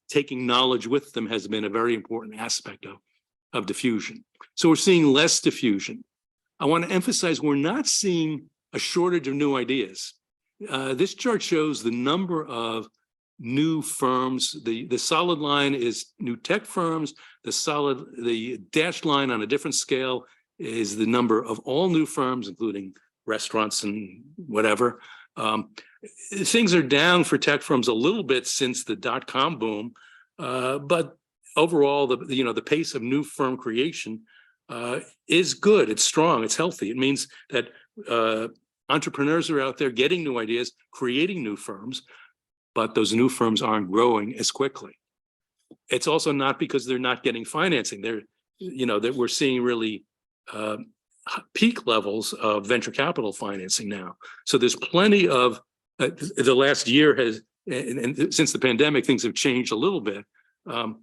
taking knowledge with them has been a very important aspect of diffusion. So we're seeing less diffusion. I want to emphasize we're not seeing a shortage of new ideas. This chart shows the number of new firms. The solid line is new tech firms. The dashed line on a different scale is the number of all new firms, including restaurants and whatever. Things are down for tech firms a little bit since the dot-com boom, but overall, the pace of new firm creation is good. It's strong. It's healthy. It means that entrepreneurs are out there getting new ideas, creating new firms, but those new firms aren't growing as quickly. It's also not because they're not getting financing. That we're seeing really peak levels of venture capital financing now. So there's plenty of the last year has, and since the pandemic, things have changed a little bit. But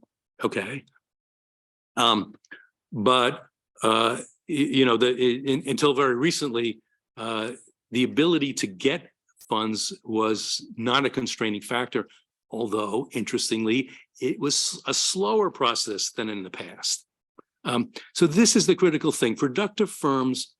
until very recently, the ability to get funds was not a constraining factor, although interestingly, it was a slower process than in the past. So this is the critical thing. Productive firms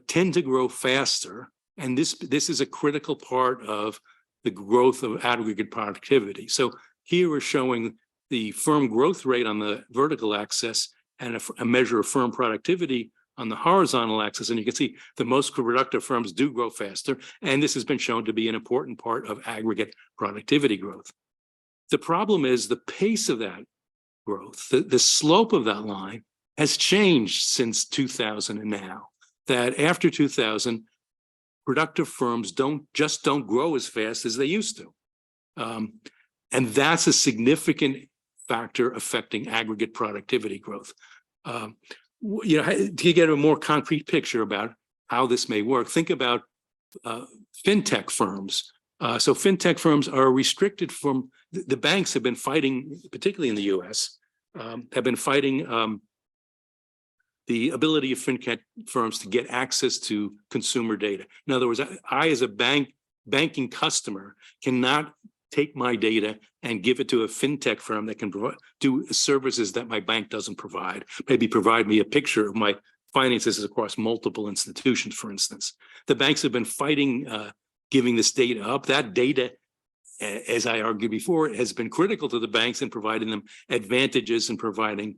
tend to grow faster, and this is a critical part of the growth of aggregate productivity. So here we're showing the firm growth rate on the vertical axis and a measure of firm productivity on the horizontal axis. And you can see the most productive firms do grow faster. And this has been shown to be an important part of aggregate productivity growth. The problem is the pace of that growth, the slope of that line has changed since 2000 and now. That after 2000, productive firms don't grow as fast as they used to. And that's a significant factor affecting aggregate productivity growth. To get a more concrete picture about how this may work, think about fintech firms. So fintech firms are restricted from, the banks have been fighting, particularly in the US, have been fighting the ability of fintech firms to get access to consumer data. In other words, I as a banking customer cannot take my data and give it to a fintech firm that can do services that my bank doesn't provide. Maybe provide me a picture of my finances across multiple institutions, for instance. The banks have been fighting giving this data up. That data, as I argued before, has been critical to the banks in providing them advantages and providing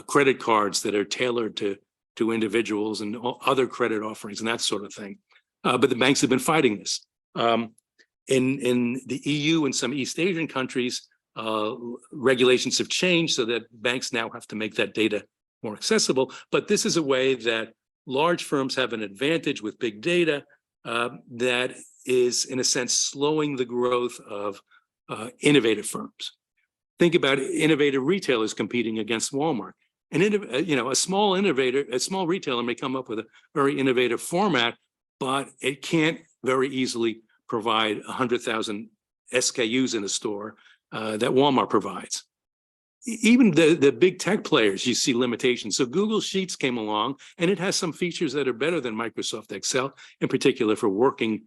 credit cards that are tailored to individuals and other credit offerings and that sort of thing. But the banks have been fighting this. In the EU and some East Asian countries, regulations have changed so that banks now have to make that data more accessible. But this is a way that large firms have an advantage with big data that is, in a sense, slowing the growth of innovative firms. Think about innovative retailers competing against Walmart. And a small retailer may come up with a very innovative format, but it can't very easily provide 100,000 SKUs in a store that Walmart provides. Even the big tech players, you see limitations. So Google Sheets came along, and it has some features that are better than Microsoft Excel, in particular for working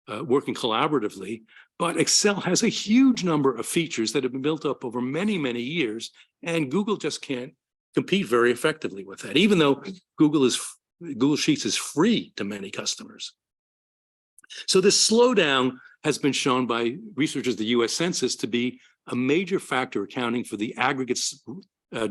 collaboratively. But Excel has a huge number of features that have been built up over many, many years, and Google just can't compete very effectively with that, even though Google Sheets is free to many customers. So this slowdown has been shown by researchers at the US Census to be a major factor accounting for the aggregate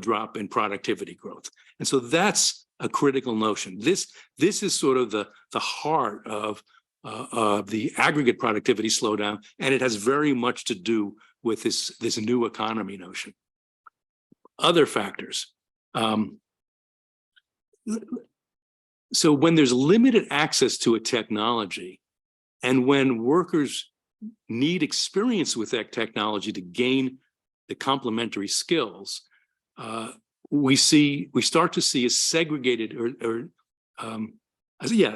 drop in productivity growth. And so that's a critical notion. This is sort of the heart of the aggregate productivity slowdown, and it has very much to do with this new economy notion. Other factors. So when there's limited access to a technology, and when workers need experience with that technology to gain the complementary skills, we start to see a segregated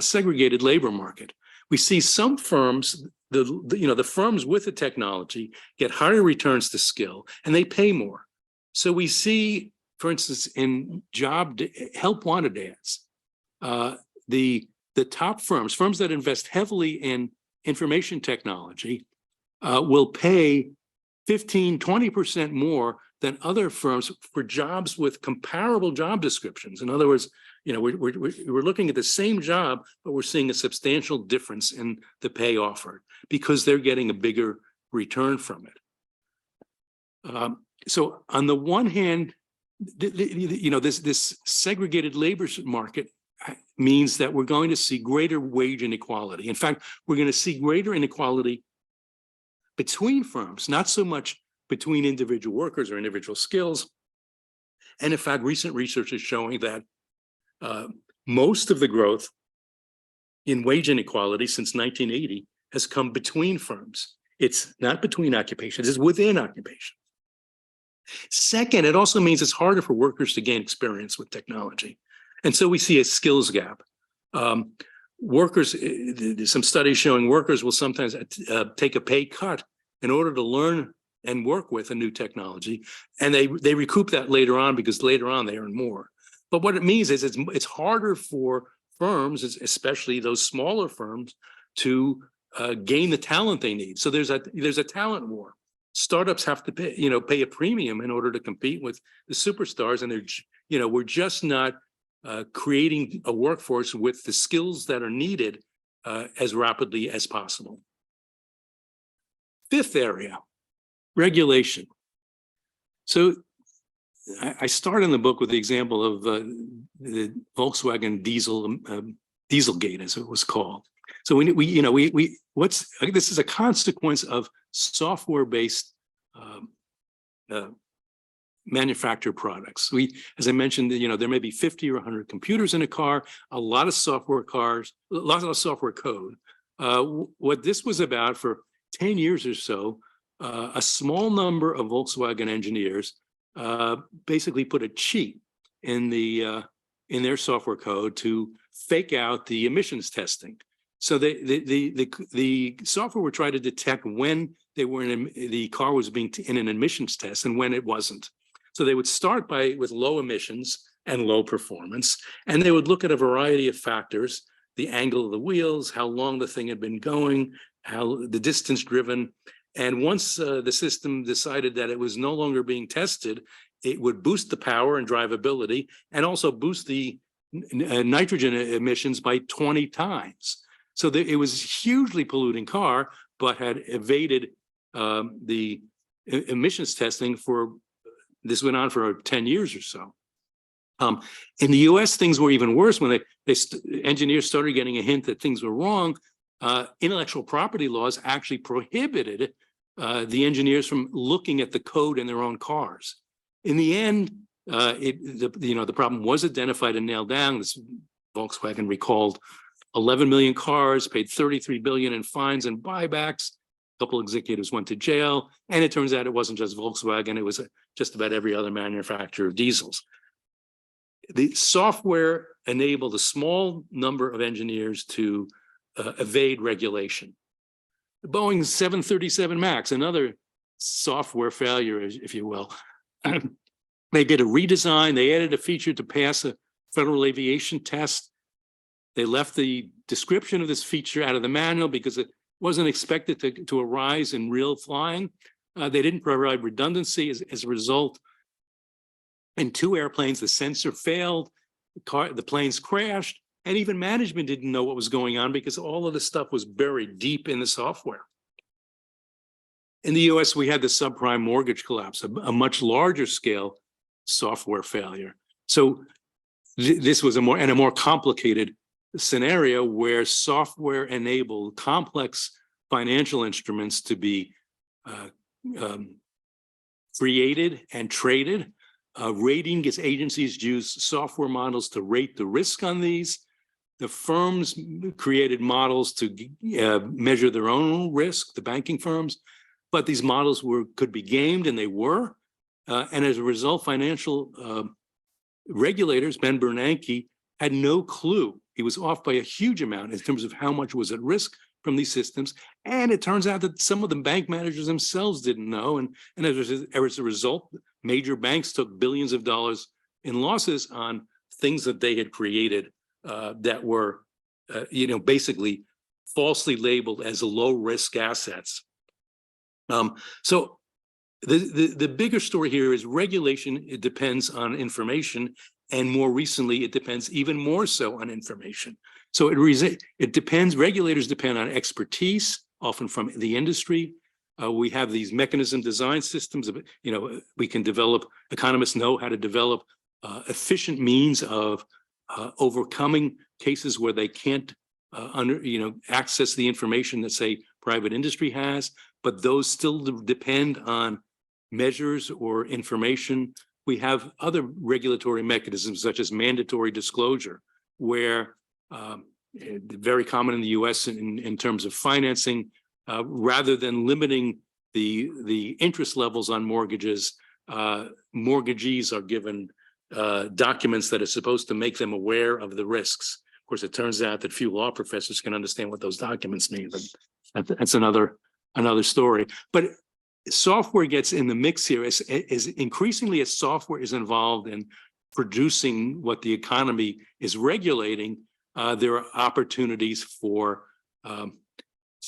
segregated labor market. We see some firms, the firms with the technology get higher returns to skill, and they pay more. So we see, for instance, in help wanted ads, the top firms that invest heavily in information technology will pay 15-20% more than other firms for jobs with comparable job descriptions. In other words, we're looking at the same job, but we're seeing a substantial difference in the pay offered because they're getting a bigger return from it. So on the one hand, this segregated labor market means that we're going to see greater wage inequality. In fact, we're going to see greater inequality between firms, not so much between individual workers or individual skills. And in fact, recent research is showing that most of the growth in wage inequality since 1980 has come between firms. It's not between occupations, it's within occupations. Second, it also means it's harder for workers to gain experience with technology. And so we see a skills gap. Workers, there's some studies showing workers will sometimes take a pay cut in order to learn and work with a new technology. And they recoup that later on because later on they earn more. But what it means is it's harder for firms, especially those smaller firms, to gain the talent they need. So there's a talent war. Startups have to pay a premium in order to compete with the superstars, and we're just not creating a workforce with the skills that are needed as rapidly as possible. Fifth area, regulation. So I start in the book with the example of the Volkswagen Dieselgate, as it was called. So this is a consequence of software-based manufactured products. As I mentioned, there may be 50 or 100 computers in a car, a lot of software code. What this was about for 10 years or so, a small number of Volkswagen engineers basically put a cheat in their software code to fake out the emissions testing. So the software would try to detect when the car was being in an emissions test and when it wasn't. So they would start with low emissions and low performance, and they would look at a variety of factors: the angle of the wheels, how long the thing had been going, the distance driven. And once the system decided that it was no longer being tested, it would boost the power and drivability, and also boost the nitrogen emissions by 20 times. So it was a hugely polluting car, but had evaded the emissions testing this went on for 10 years or so. In the US, things were even worse when engineers started getting a hint that things were wrong. Intellectual property laws actually prohibited the engineers from looking at the code in their own cars. In the end, the problem was identified and nailed down. This Volkswagen recalled 11 million cars, paid 33 billion in fines and buybacks. A couple executives went to jail, and it turns out it wasn't just Volkswagen, it was just about every other manufacturer of diesels. The software enabled a small number of engineers to evade regulation. The Boeing 737 MAX, another software failure, if you will. They did a redesign, they added a feature to pass a federal aviation test. They left the description of this feature out of the manual because it wasn't expected to arise in real flying. They didn't provide redundancy. As a result, in 2 airplanes, the sensor failed, the planes crashed, and even management didn't know what was going on because all of the stuff was buried deep in the software. In the US, we had the subprime mortgage collapse, a much larger scale software failure. So this was a more complicated scenario where software enabled complex financial instruments to be created and traded. Rating agencies use software models to rate the risk on these. The firms created models to measure their own risk, the banking firms, but these models could be gamed, and they were. And as a result, financial regulators, Ben Bernanke, had no clue. He was off by a huge amount in terms of how much was at risk from these systems. And it turns out that some of the bank managers themselves didn't know. And as a result, major banks took billions of dollars in losses on things that they had created that were, basically falsely labeled as low risk assets. So the bigger story here is regulation. It depends on information. And more recently, it depends even more so on information. So it depends, regulators depend on expertise, often from the industry. We have these mechanism design systems. We can develop, economists know how to develop efficient means of overcoming cases where they can't access the information that, say, private industry has, but those still depend on measures or information. We have other regulatory mechanisms such as mandatory disclosure, where very common in the US in terms of financing, rather than limiting the interest levels on mortgages, mortgagees are given documents that are supposed to make them aware of the risks. Of course, it turns out that few law professors can understand what those documents mean, but that's another story. But software gets in the mix here is increasingly, as software is involved in producing what the economy is regulating, there are opportunities for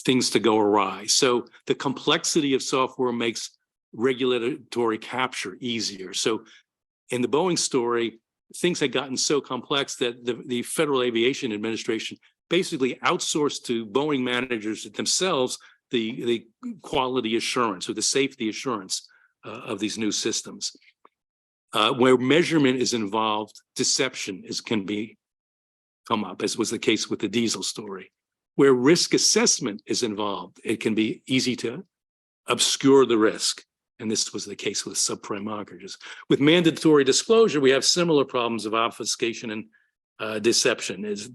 things to go awry. So the complexity of software makes regulatory capture easier. So in the Boeing story, things had gotten so complex that the Federal Aviation Administration basically outsourced to Boeing managers themselves the quality assurance or the safety assurance of these new systems. Where measurement is involved, deception can come up, as was the case with the diesel story. Where risk assessment is involved, it can be easy to obscure the risk. And this was the case with subprime mortgages. With mandatory disclosure, we have similar problems of obfuscation and deception. Is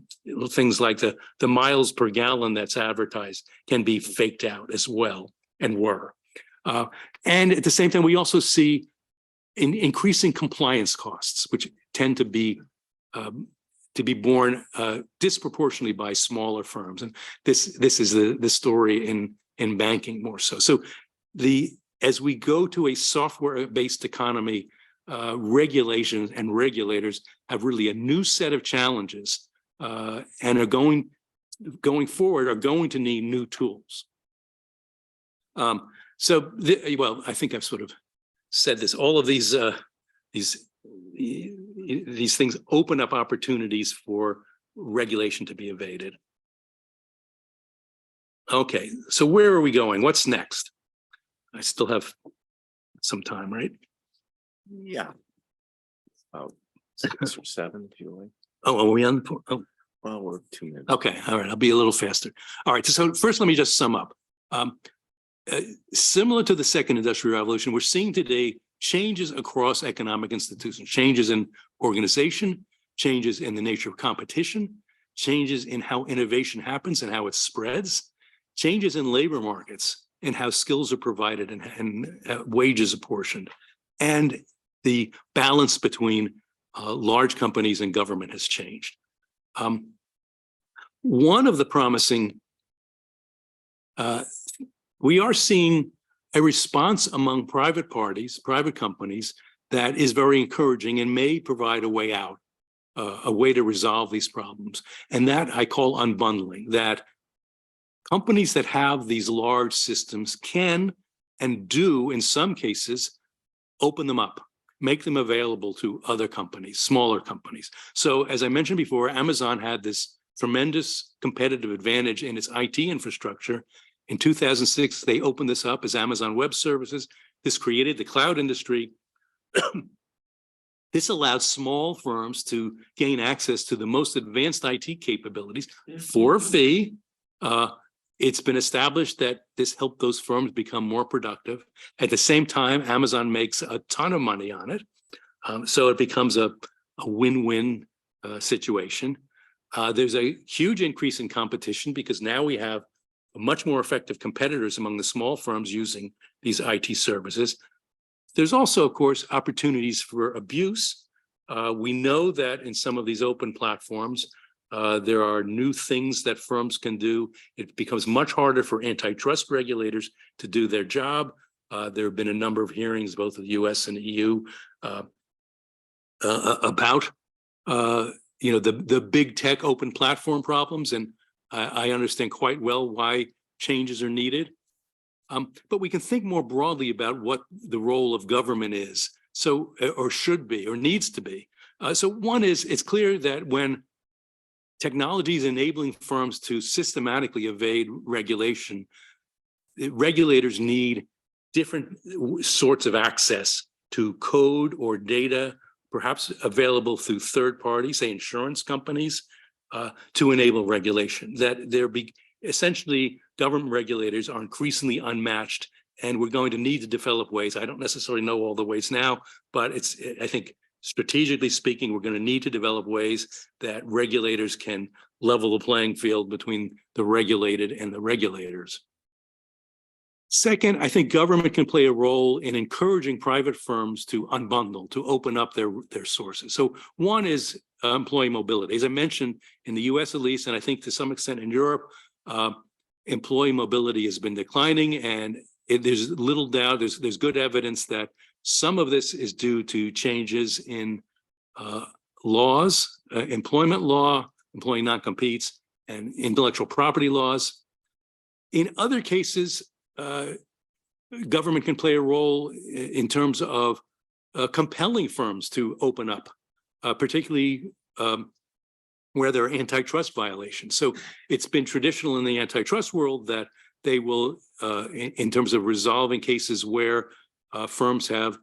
things like the miles per gallon that's advertised can be faked out as well, and were. And at the same time, we also see increasing compliance costs, which tend to be borne disproportionately by smaller firms. And this is the story in banking more so. So as we go to a software-based economy, regulations and regulators have really a new set of challenges, and are going forward are going to need new tools. Well, I think I've sort of said this. All of these things open up opportunities for regulation to be evaded. Okay, so where are we going? What's next? I still have some time, right? Yeah. About 6 or 7, if you like. Oh, are we on? Oh, Well, we're 2 minutes. okay, all right. I'll be a little faster. All right. So first, let me just sum up. Similar to the second industrial revolution, we're seeing today changes across economic institutions, changes in organization, changes in the nature of competition, changes in how innovation happens and how it spreads, changes in labor markets and how skills are provided and wages apportioned, and the balance between large companies and government has changed. One of the promising, we are seeing a response among private parties, private companies, that is very encouraging and may provide a way out, a way to resolve these problems. And that I call unbundling, that companies that have these large systems can and do, in some cases, open them up, make them available to other companies, smaller companies. So as I mentioned before, Amazon had this tremendous competitive advantage in its IT infrastructure. In 2006, they opened this up as Amazon Web Services. This created the cloud industry. This allowed small firms to gain access to the most advanced IT capabilities for a fee. It's been established that this helped those firms become more productive. At the same time, Amazon makes a ton of money on it. So it becomes a win-win situation. There's a huge increase in competition because now we have much more effective competitors among the small firms using these IT services. There's also, of course, opportunities for abuse. We know that in some of these open platforms, there are new things that firms can do. It becomes much harder for antitrust regulators to do their job. There have been a number of hearings, both of the US and EU, about the big tech open platform problems. And I understand quite well why changes are needed. But we can think more broadly about what the role of government is, or should be, or needs to be. So one is, it's clear that when technology is enabling firms to systematically evade regulation, regulators need different sorts of access to code or data perhaps available through third parties, say insurance companies, to enable regulation. That essentially government regulators are increasingly unmatched, and we're going to need to develop ways. I don't necessarily know all the ways now, but I think strategically speaking, we're going to need to develop ways that regulators can level the playing field between the regulated and the regulators. Second, I think government can play a role in encouraging private firms to unbundle, to open up their sources. So one is employee mobility. As I mentioned, in the US at least, and I think to some extent in Europe, employee mobility has been declining, and there's little doubt, there's good evidence that some of this is due to changes in laws, employment law, employee non-competes, and intellectual property laws. In other cases, government can play a role in terms of compelling firms to open up, particularly where there are antitrust violations. So it's been traditional in the antitrust world that they will, in terms of resolving cases where firms have,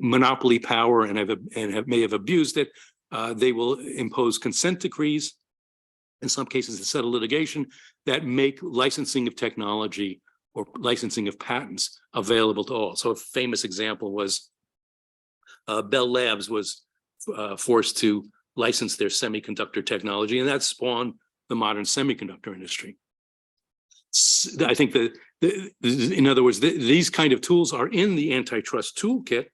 monopoly power and may have abused it, they will impose consent decrees, in some cases to settle litigation, that make licensing of technology or licensing of patents available to all. So a famous example was Bell Labs was forced to license their semiconductor technology, and that spawned the modern semiconductor industry. I think that, in other words, these kind of tools are in the antitrust toolkit,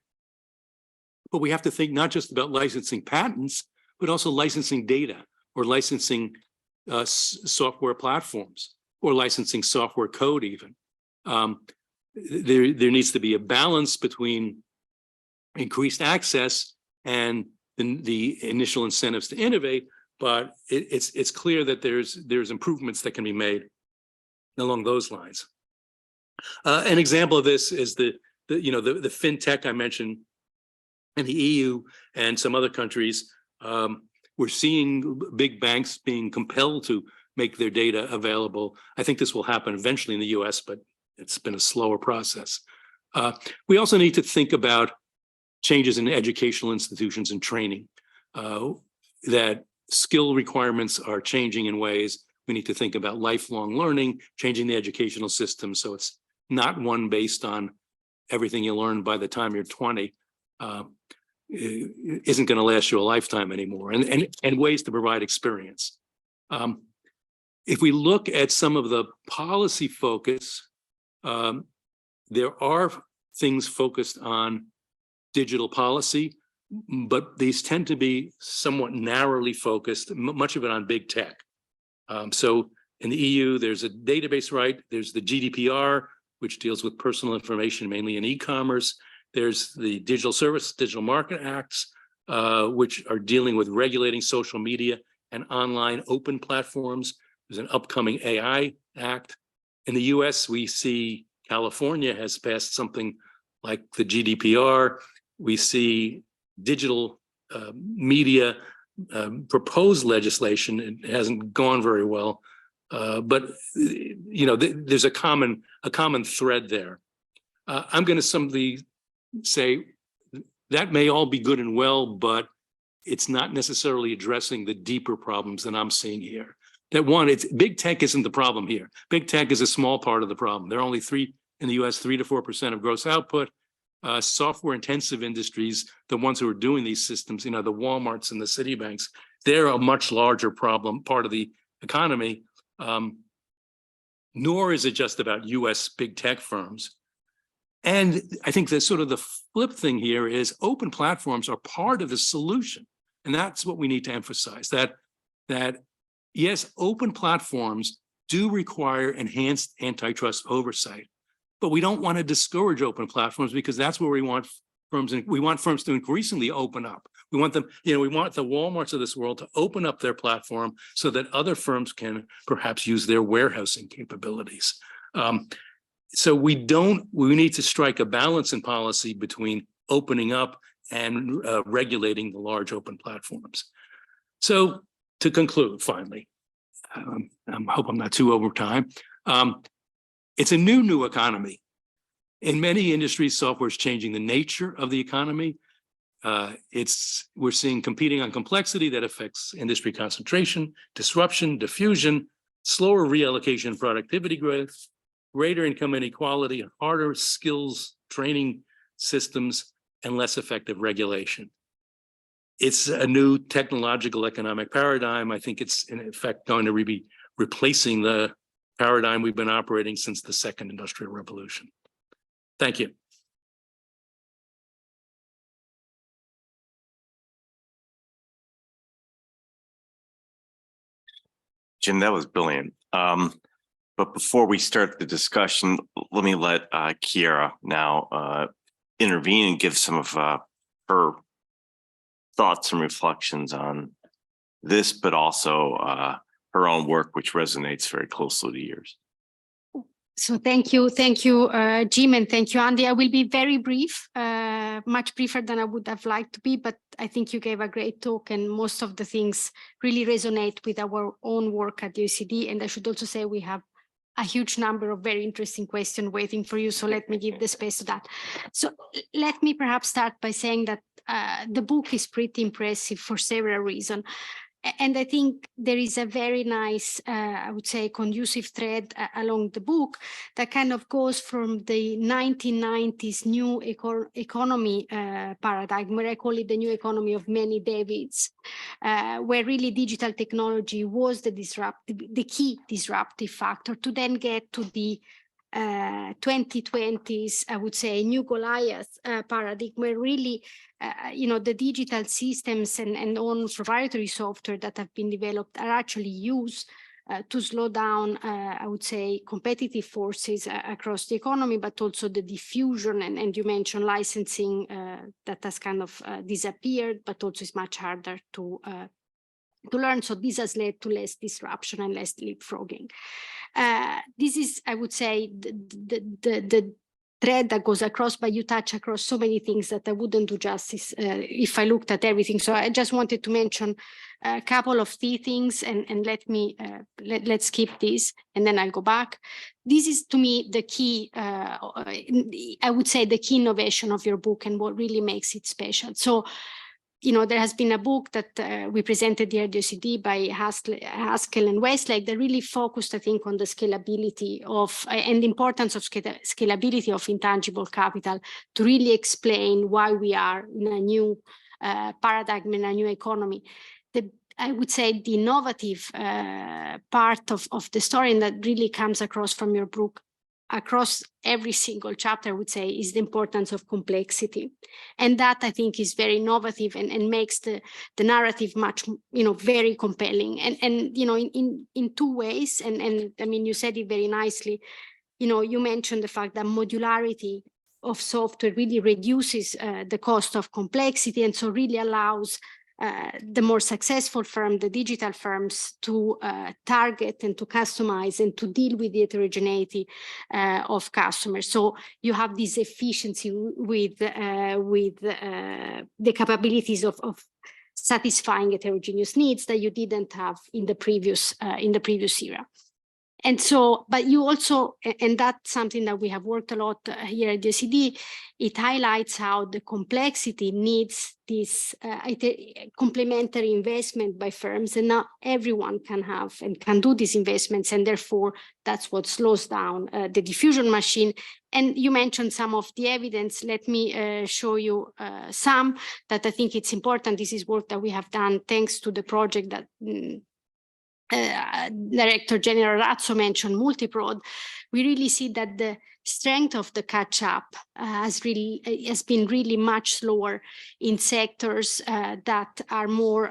but we have to think not just about licensing patents, but also licensing data or licensing software platforms or licensing software code even. There needs to be a balance between increased access and the initial incentives to innovate, but it's clear that there's improvements that can be made along those lines. An example of this is the fintech I mentioned in the EU and some other countries. We're seeing big banks being compelled to make their data available. I think this will happen eventually in the US, but it's been a slower process. We also need to think about changes in educational institutions and training, that skill requirements are changing in ways. We need to think about lifelong learning, changing the educational system so it's not one based on everything you learn by the time you're 20. Isn't going to last you a lifetime anymore, and ways to provide experience. If we look at some of the policy focus, there are things focused on digital policy, but these tend to be somewhat narrowly focused, much of it on big tech. So in the EU, there's a database right, there's the GDPR, which deals with personal information, mainly in e-commerce. There's the Digital Market Acts, which are dealing with regulating social media and online open platforms. There's an upcoming AI Act. In the US, we see California has passed something like the GDPR. We see digital media proposed legislation. It hasn't gone very well, but there's a common thread there. I'm going to simply say that may all be good and well, but it's not necessarily addressing the deeper problems that I'm seeing here. That one, big tech isn't the problem here. Big tech is a small part of the problem. There are only in the US, 3 to 4% of gross output. Software intensive industries, the ones who are doing these systems, the Walmarts and the Citibanks, they're a much larger problem, part of the economy. Nor is it just about US big tech firms. And I think that sort of the flip thing here is open platforms are part of the solution. And that's what we need to emphasize, that yes, open platforms do require enhanced antitrust oversight, but we don't want to discourage open platforms because that's where we want firms, and we want firms to increasingly open up. We want them, we want the Walmarts of this world to open up their platform so that other firms can perhaps use their warehousing capabilities. So we need to strike a balance in policy between opening up and regulating the large open platforms. So to conclude, finally, I hope I'm not too over time. It's a new economy. In many industries, software is changing the nature of the economy. We're seeing competing on complexity that affects industry concentration, disruption, diffusion, slower reallocation and productivity growth, greater income inequality, harder skills training systems, and less effective regulation. It's a new technological economic paradigm. I think it's in effect going to be replacing the paradigm we've been operating since the second industrial revolution. Thank you. Jim, that was brilliant. But before we start the discussion, let me let Chiara now intervene and give some of her thoughts and reflections on this, but also her own work, which resonates very closely to yours. So thank you, Jim, and thank you, Andy. I will be very brief, much briefer than I would have liked to be, but I think you gave a great talk, and most of the things really resonate with our own work at the OECD. And I should also say we have a huge number of very interesting questions waiting for you, so let me give the space to that. So let me perhaps start by saying that the book is pretty impressive for several reasons. And I think there is a very nice, I would say, conducive thread along the book that kind of goes from the 1990s new economy paradigm, where I call it the new economy of many Davids, where really digital technology was the key disruptive factor, to then get to the 2020s, I would say, new Goliaths paradigm, where really, the digital systems and own proprietary software that have been developed are actually used to slow down, I would say, competitive forces across the economy, but also the diffusion, and you mentioned licensing that has kind of disappeared, but also is much harder to learn. So this has led to less disruption and less leapfrogging. This is, I would say, the thread that goes across, but you touch across so many things that I wouldn't do justice if I looked at everything. So I just wanted to mention a couple of key things, and let's skip this, and then I'll go back. This is, to me, the key, I would say, the key innovation of your book and what really makes it special. So, there has been a book that we presented here at the OECD by Haskell and Westlake that really focused, I think, on the scalability of and the importance of scalability of intangible capital to really explain why we are in a new paradigm, in a new economy. I would say the innovative part of the story, and that really comes across from your book, across every single chapter, I would say, is the importance of complexity. And that, I think, is very innovative and makes the narrative much, very compelling. And in two ways, and I mean, you said it very nicely, you mentioned the fact that modularity of software really reduces the cost of complexity, and so really allows the more successful firm, the digital firms, to target and to customize and to deal with the heterogeneity of customers. So you have this efficiency with the capabilities of satisfying heterogeneous needs that you didn't have in the previous era. And so, but you also, and that's something that we have worked a lot here at the OECD, it highlights how the complexity needs this complementary investment by firms, and not everyone can have and can do these investments, and therefore that's what slows down the diffusion machine. And you mentioned some of the evidence. Let me show you some that I think it's important. This is work that we have done thanks to the project that Director General Ratso mentioned, Multiprod. We really see that the strength of the catch-up has been really much slower in sectors that are more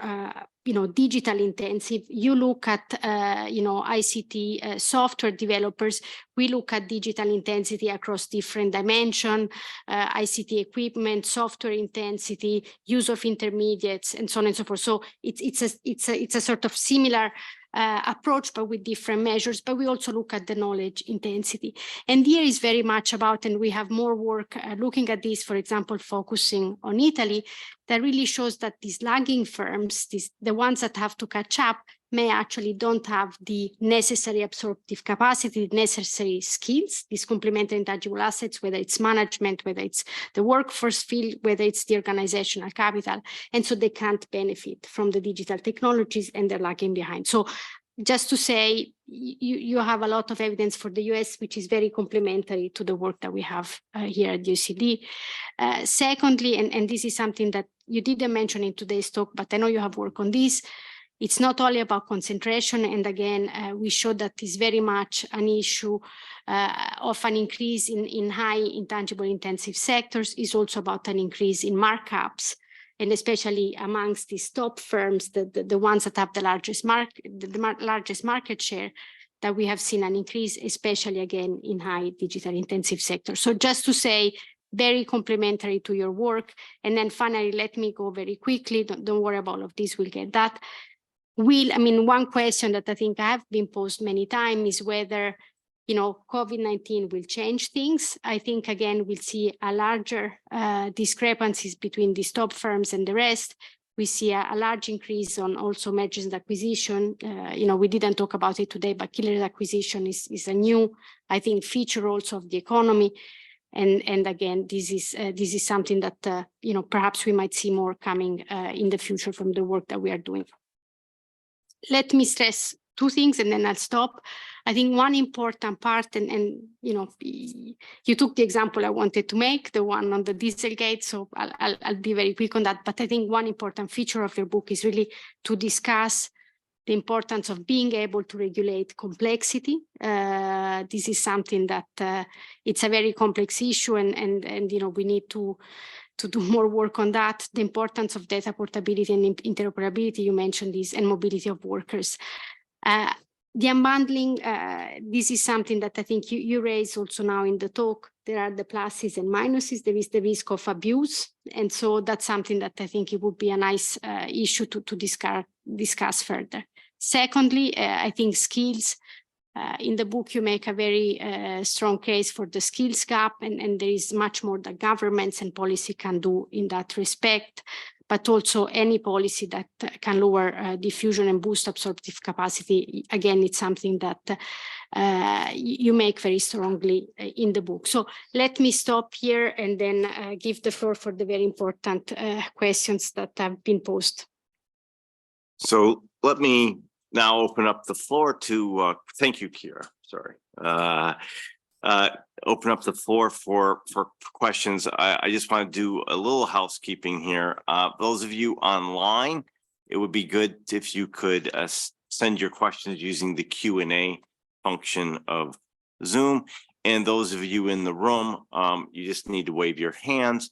digital intensive. You look at ICT software developers. We look at digital intensity across different dimensions, ICT equipment, software intensity, use of intermediates, and so on and so forth. So it's a sort of similar approach, but with different measures. But we also look at the knowledge intensity. And here is very much about, and we have more work looking at this, for example, focusing on Italy, that really shows that these lagging firms, the ones that have to catch up, may actually don't have the necessary absorptive capacity, the necessary skills, these complementary intangible assets, whether it's management, whether it's the workforce field, whether it's the organizational capital. And so they can't benefit from the digital technologies and they're lagging behind. So just to say, you have a lot of evidence for the US, which is very complementary to the work that we have here at UCD. Secondly, and this is something that you didn't mention in today's talk, but I know you have worked on this, it's not only about concentration. And again, we showed that is very much an issue of an increase in high intangible intensive sectors. Is also about an increase in markups, and especially amongst these top firms, the ones that have the largest market share, that we have seen an increase, especially again in high digital intensive sectors. So just to say, very complementary to your work. And then finally, let me go very quickly. Don't worry about all of this, we'll get that. One question that I think I have been posed many times is whether, COVID-19 will change things. I think, again, we'll see a larger discrepancies between these top firms and the rest. We see a large increase on also mergers and acquisition. We didn't talk about it today, but killer acquisition is a new, I think, feature also of the economy. And again, this is something that, perhaps we might see more coming in the future from the work that we are doing. Let me stress two things and then I'll stop. I think one important part, and you took the example I wanted to make, the one on the Dieselgate, so I'll be very quick on that. But I think one important feature of your book is really to discuss the importance of being able to regulate complexity. This is something that it's a very complex issue, and we need to do more work on that. The importance of data portability and interoperability, you mentioned this, and mobility of workers. The unbundling, this is something that I think you raised also now in the talk. There are the pluses and minuses. There is the risk of abuse. And so that's something that I think it would be a nice issue to discuss further. Secondly, I think skills. In the book, you make a very strong case for the skills gap, and there is much more that governments and policy can do in that respect, but also any policy that can lower diffusion and boost absorptive capacity. Again, it's something that you make very strongly in the book. So let me stop here and then give the floor for the very important questions that have been posed. So let me now open up the floor to, thank you, Chiara, sorry. Open up the floor for questions. I just want to do a little housekeeping here. Those of you online, it would be good if you could send your questions using the Q&A function of Zoom. And those of you in the room, you just need to wave your hands.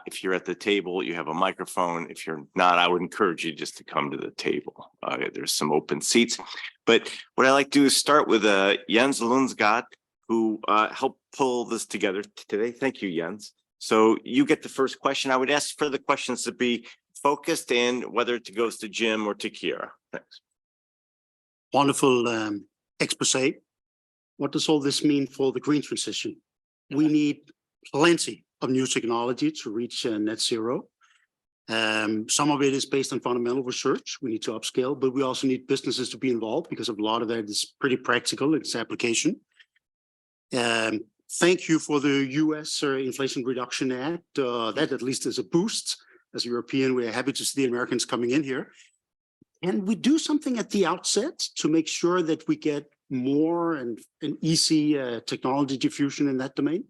If you're at the table, you have a microphone. If you're not, I would encourage you just to come to the table. There's some open seats. But what I like to do is start with Jens Lundsgaard, who helped pull this together today. Thank you, Jens. So you get the first question. I would ask for the questions to be focused, and whether it goes to Jim or to Chiara. Thanks. Wonderful expose. What does all this mean for the green transition? We need plenty of new technology to reach net zero. Some of it is based on fundamental research. We need to upscale, but we also need businesses to be involved, because a lot of that is pretty practical in its application. Thank you for the US Inflation Reduction Act. That at least is a boost. As a European, we're happy to see the Americans coming in here. And we do something at the outset to make sure that we get more and easy technology diffusion in that domain.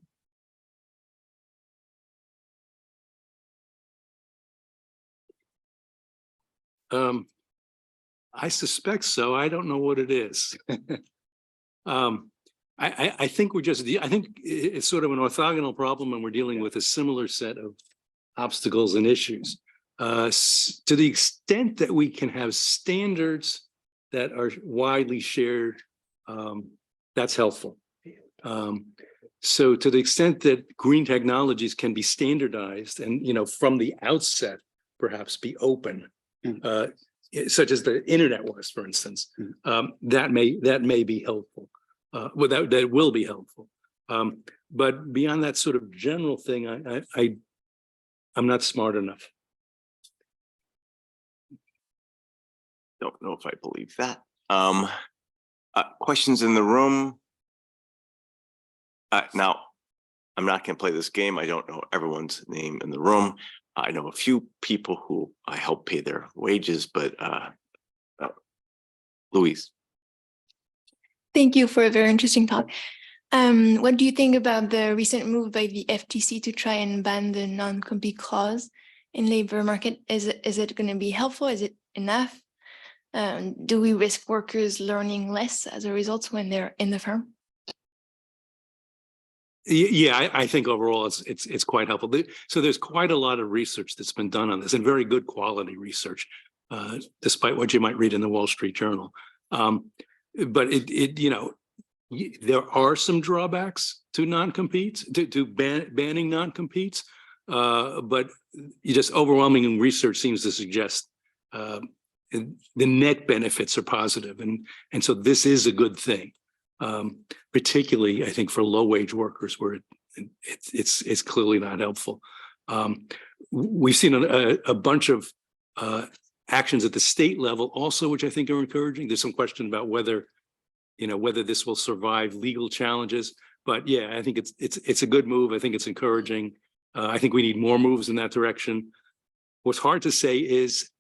I suspect so. I don't know what it is. I think I think it's sort of an orthogonal problem, and we're dealing with a similar set of obstacles and issues. To the extent that we can have standards that are widely shared, that's helpful. So to the extent that green technologies can be standardized and, from the outset, perhaps be open, such as the internet was, for instance, that may be helpful. That will be helpful. But beyond that sort of general thing, I'm not smart enough. Don't know if I believe that. Questions in the room? Now, I'm not going to play this game. I don't know everyone's name in the room. I know a few people who I help pay their wages, but Louise. Thank you for a very interesting talk. What do you think about the recent move by the FTC to try and ban the non-compete clause in labor market? Is it going to be helpful? Is it enough? Do we risk workers learning less as a result when they're in the firm? Yeah, I think overall it's quite helpful. So there's quite a lot of research that's been done on this, and very good quality research, despite what you might read in the Wall Street Journal. But there are some drawbacks to non-competes, to banning non-competes, but just overwhelming research seems to suggest the net benefits are positive, and so this is a good thing. Particularly, I think, for low-wage workers, where it's clearly not helpful. We've seen a bunch of actions at the state level also, which I think are encouraging. There's some question about whether this will survive legal challenges, but yeah, I think it's a good move. I think it's encouraging. I think we need more moves in that direction. What's hard to say is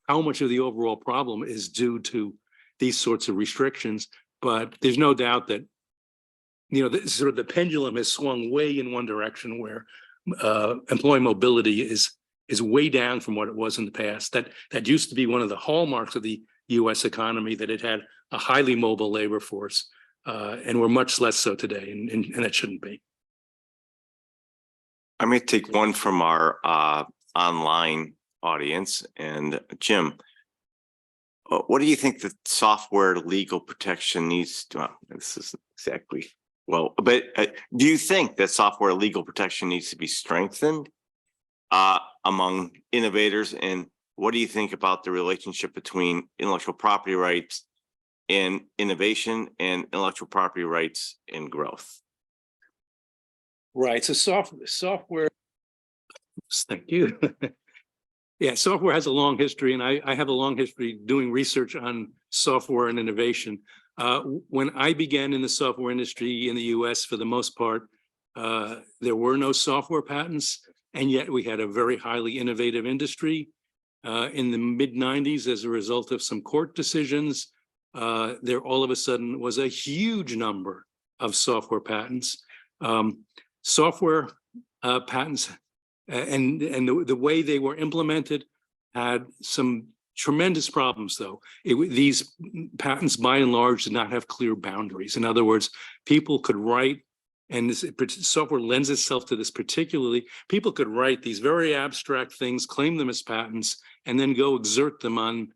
how much of the overall problem is due to these sorts of restrictions. But there's no doubt that, sort of the pendulum has swung way in one direction, where employee mobility is way down from what it was in the past. That used to be one of the hallmarks of the U.S. economy, that it had a highly mobile labor force, and we're much less so today, and it shouldn't be. I'm going to take one from our online audience, and Jim. What do you think the software legal protection needs to? Well, this is exactly but do you think that software legal protection needs to be strengthened among innovators? And what do you think about the relationship between intellectual property rights and innovation, and intellectual property rights and growth? Right. So software. Thank you. Yeah, software has a long history, and I have a long history doing research on software and innovation. When I began in the software industry in the US, for the most part, there were no software patents, and yet we had a very highly innovative industry. In the mid-90s, as a result of some court decisions, there all of a sudden was a huge number of software patents. Software patents and the way they were implemented had some tremendous problems, though. These patents, by and large, did not have clear boundaries. In other words, people could write, and software lends itself to this particularly, people could write these very abstract things, claim them as patents, and then go exert them on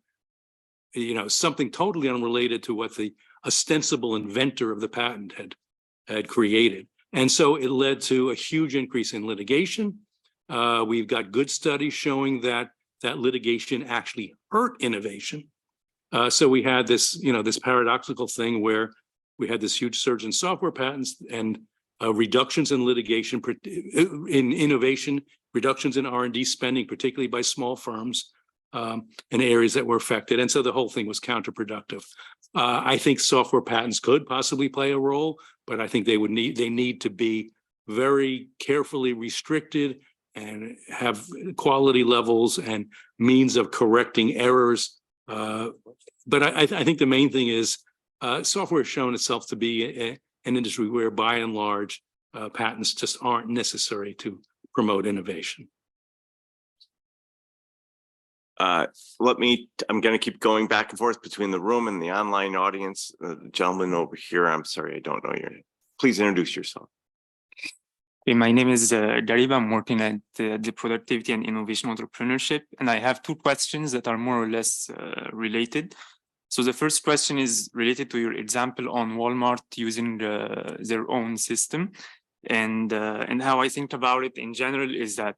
something totally unrelated to what the ostensible inventor of the patent had created. And so it led to a huge increase in litigation. We've got good studies showing that litigation actually hurt innovation. So we had this, this paradoxical thing where we had this huge surge in software patents and reductions in litigation, in innovation, reductions in R&D spending, particularly by small firms in areas that were affected. And so the whole thing was counterproductive. I think software patents could possibly play a role, but I think they need to be very carefully restricted and have quality levels and means of correcting errors. But I think the main thing is software has shown itself to be an industry where, by and large, patents just aren't necessary to promote innovation. I'm going to keep going back and forth between the room and the online audience. The gentleman over here, I'm sorry, I don't know your name. Please introduce yourself. Okay, my name is Garib. I'm working at the Productivity and Innovation Entrepreneurship, and I have two questions that are more or less related. So the first question is related to your example on Walmart using their own system, and how I think about it in general is that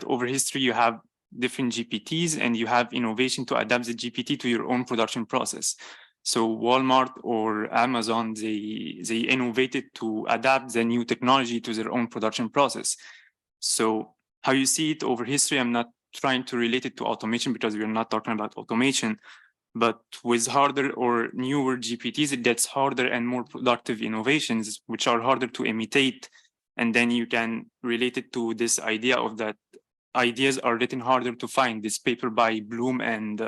over history you have different GPTs and you have innovation to adapt the GPT to your own production process. So Walmart or Amazon, they innovated to adapt the new technology to their own production process. So how you see it over history, I'm not trying to relate it to automation because we're not talking about automation, but with harder or newer GPTs, it gets harder and more productive innovations, which are harder to imitate. And then you can relate it to this idea of that ideas are written harder to find, this paper by Bloom and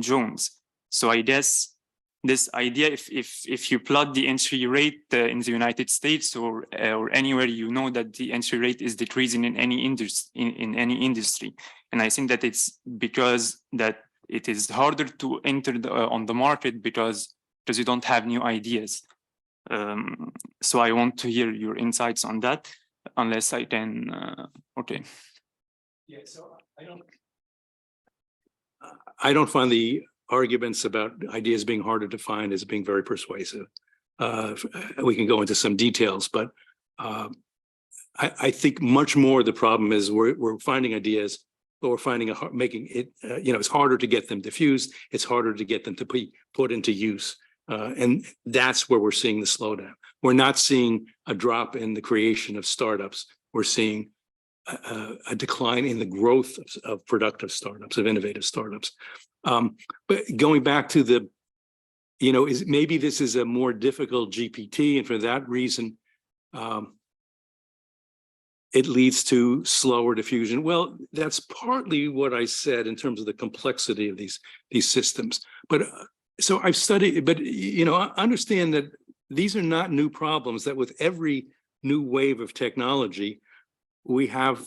Jones. So I guess this idea, if you plot the entry rate in the United States or anywhere, you know that the entry rate is decreasing in any industry. And I think that it's because that it is harder to enter on the market because you don't have new ideas. So I want to hear your insights on that, unless I can, okay. Yeah, so I don't find the arguments about ideas being harder to find as being very persuasive. We can go into some details, but I think much more the problem is we're finding ideas, but we're finding making it, it's harder to get them diffused. It's harder to get them to be put into use. And that's where we're seeing the slowdown. We're not seeing a drop in the creation of startups. We're seeing a decline in the growth of productive startups, of innovative startups. But going back to the, maybe this is a more difficult GPT, and for that reason, it leads to slower diffusion. Well, that's partly what I said in terms of the complexity of these systems. But so I've studied, but understand that these are not new problems, that with every new wave of technology, we have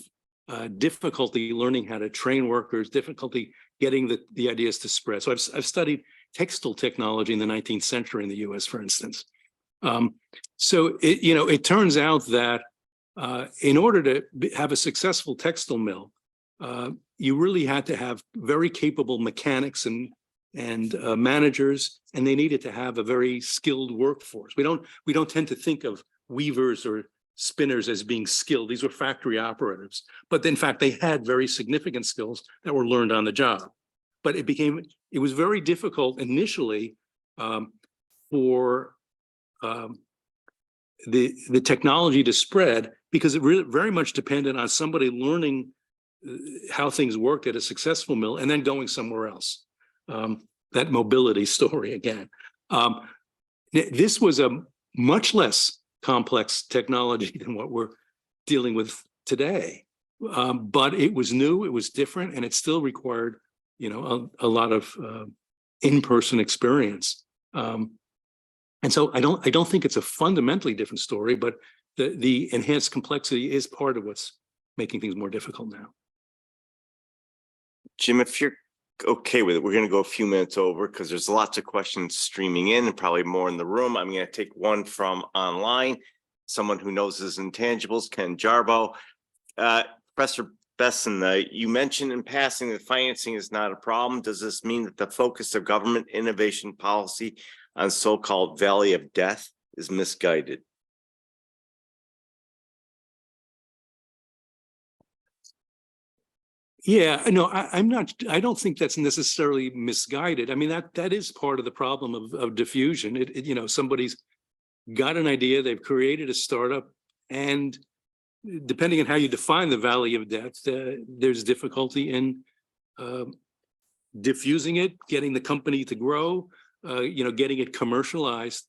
difficulty learning how to train workers, difficulty getting the ideas to spread. So I've studied textile technology in the 19th century in the US, for instance. So it turns out that in order to have a successful textile mill, you really had to have very capable mechanics and managers, and they needed to have a very skilled workforce. We don't tend to think of weavers or spinners as being skilled. These were factory operatives, but in fact, they had very significant skills that were learned on the job. But it was very difficult initially for the technology to spread, because it really very much depended on somebody learning how things worked at a successful mill and then going somewhere else. That mobility story again. This was a much less complex technology than what we're dealing with today. But it was new, it was different, and it still required, a lot of in-person experience. And so I don't think it's a fundamentally different story, but the enhanced complexity is part of what's making things more difficult now. Jim, if you're okay with it, we're going to go a few minutes over because there's lots of questions streaming in and probably more in the room. I'm going to take one from online. Someone who knows his intangibles, Ken Jarbo. Professor Bessen, you mentioned in passing that financing is not a problem. Does this mean that the focus of government innovation policy on so-called valley of death is misguided? Yeah, no, I don't think that's necessarily misguided. I mean, that is part of the problem of diffusion. Somebody's got an idea, they've created a startup, and depending on how you define the valley of death, there's difficulty in diffusing it, getting the company to grow, getting it commercialized.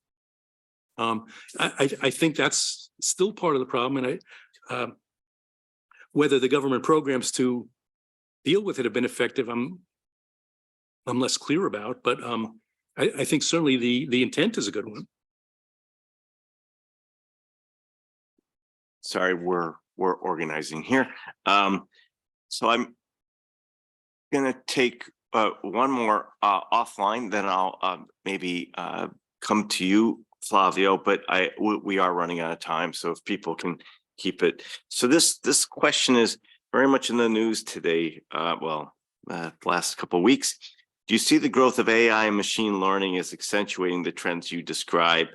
I think that's still part of the problem, and whether the government programs to deal with it have been effective, I'm less clear about, but I think certainly the intent is a good one. Sorry, we're organizing here. So I'm gonna take one more offline, then I'll maybe come to you, Flavio, but we are running out of time, so if people can keep it. So this question is very much in the news today, last couple of weeks. Do you see the growth of AI and machine learning as accentuating the trends you describe?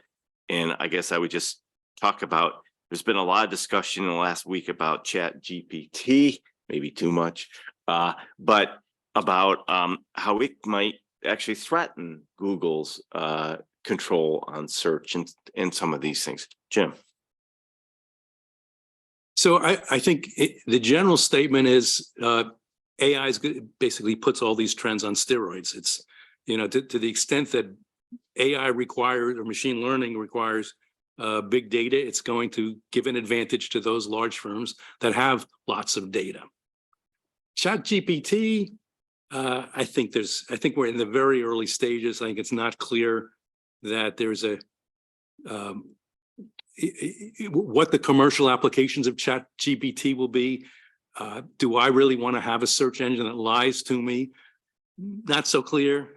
And I guess I would just talk about, there's been a lot of discussion in the last week about Chat GPT, maybe too much, but about how it might actually threaten Google's control on search and some of these things. Jim. So I think the general statement is AI basically puts all these trends on steroids. It's, you know, to the extent that AI requires or machine learning requires big data, it's going to give an advantage to those large firms that have lots of data. ChatGPT, I think we're in the very early stages. I think it's not clear that there's what the commercial applications of ChatGPT will be. Do I really want to have a search engine that lies to me? Not so clear.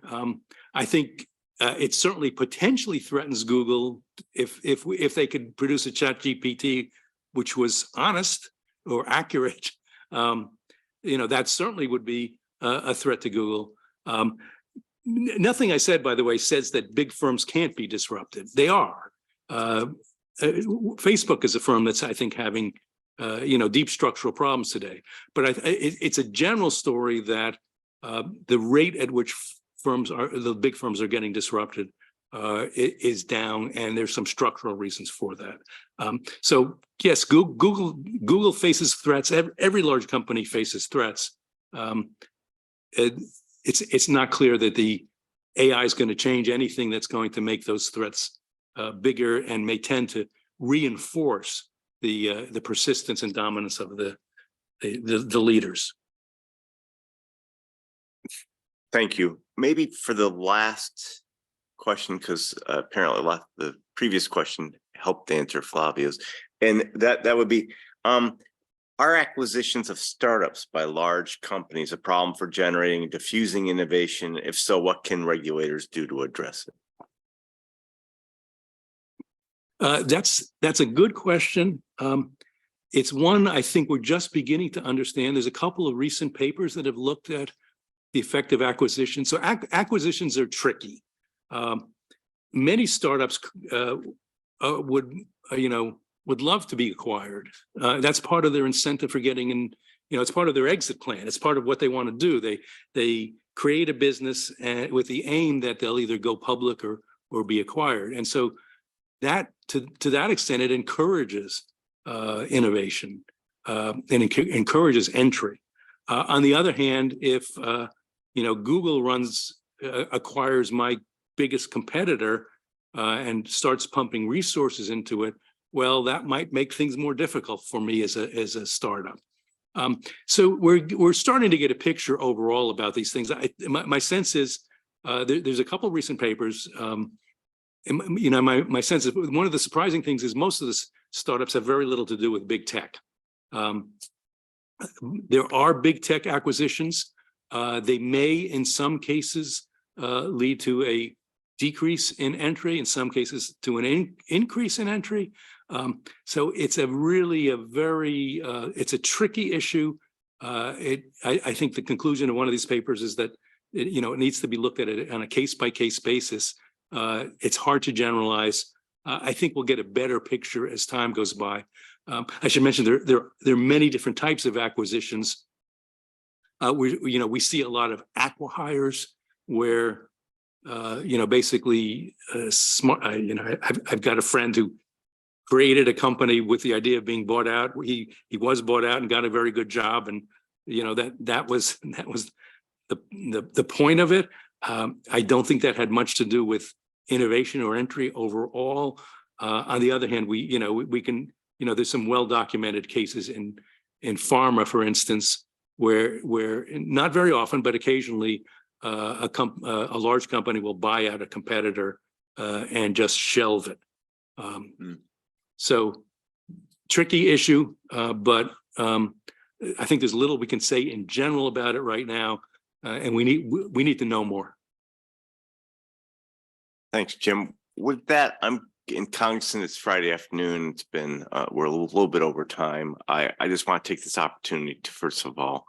I think it certainly potentially threatens Google if they could produce a ChatGPT which was honest or accurate. You know, that certainly would be a threat to Google. Nothing I said, by the way, says that big firms can't be disrupted. They are. Facebook is a firm that's, I think, having you know, deep structural problems today. But it's a general story that the rate at which the big firms are getting disrupted is down, and there's some structural reasons for that. So yes, Google faces threats. Every large company faces threats. It's not clear that the AI is going to change anything that's going to make those threats bigger, and may tend to reinforce the persistence and dominance of the leaders. Thank you. Maybe for the last question, because apparently the previous question helped answer Flavio's, and that would be, are acquisitions of startups by large companies a problem for generating and diffusing innovation? If so, what can regulators do to address it? That's a good question. It's one I think we're just beginning to understand. There's a couple of recent papers that have looked at the effect of acquisition. So acquisitions are tricky. Many startups would love to be acquired. That's part of their incentive for getting in. You know, it's part of their exit plan. It's part of what they want to do. They create a business with the aim that they'll either go public or be acquired. And so that to that extent, it encourages innovation and encourages entry. On the other hand, if you know, Google acquires my biggest competitor and starts pumping resources into it, well, that might make things more difficult for me as a startup. So we're starting to get a picture overall about these things. My sense is there's a couple of recent papers. You know, my sense is one of the surprising things is most of the startups have very little to do with big tech. There are big tech acquisitions. They may, in some cases, lead to a decrease in entry, in some cases to an increase in entry. So it's it's a tricky issue. I think the conclusion of one of these papers is that you know, it needs to be looked at it on a case-by-case basis. It's hard to generalize. I think we'll get a better picture as time goes by. I should mention there are many different types of acquisitions. We see a lot of acqui-hires where basically I've got a friend who created a company with the idea of being bought out. He was bought out and got a very good job, and that was the point of it. I don't think that had much to do with innovation or entry overall. On the other hand, we can there's some well-documented cases in pharma, for instance, where not very often, but occasionally a large company will buy out a competitor and just shelve it. So tricky issue, but I think there's little we can say in general about it right now, and we need to know more. Thanks, Jim. With that, I'm in cognizant it's Friday afternoon. It's been we're a little bit over time. I just want to take this opportunity to first of all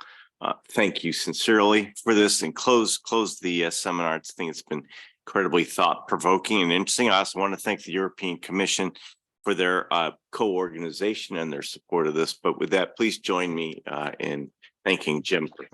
thank you sincerely for this and close the seminar. I think it's been incredibly thought-provoking and interesting. I also want to thank the European Commission for their co-organization and their support of this. But with that, please join me in thanking Jim for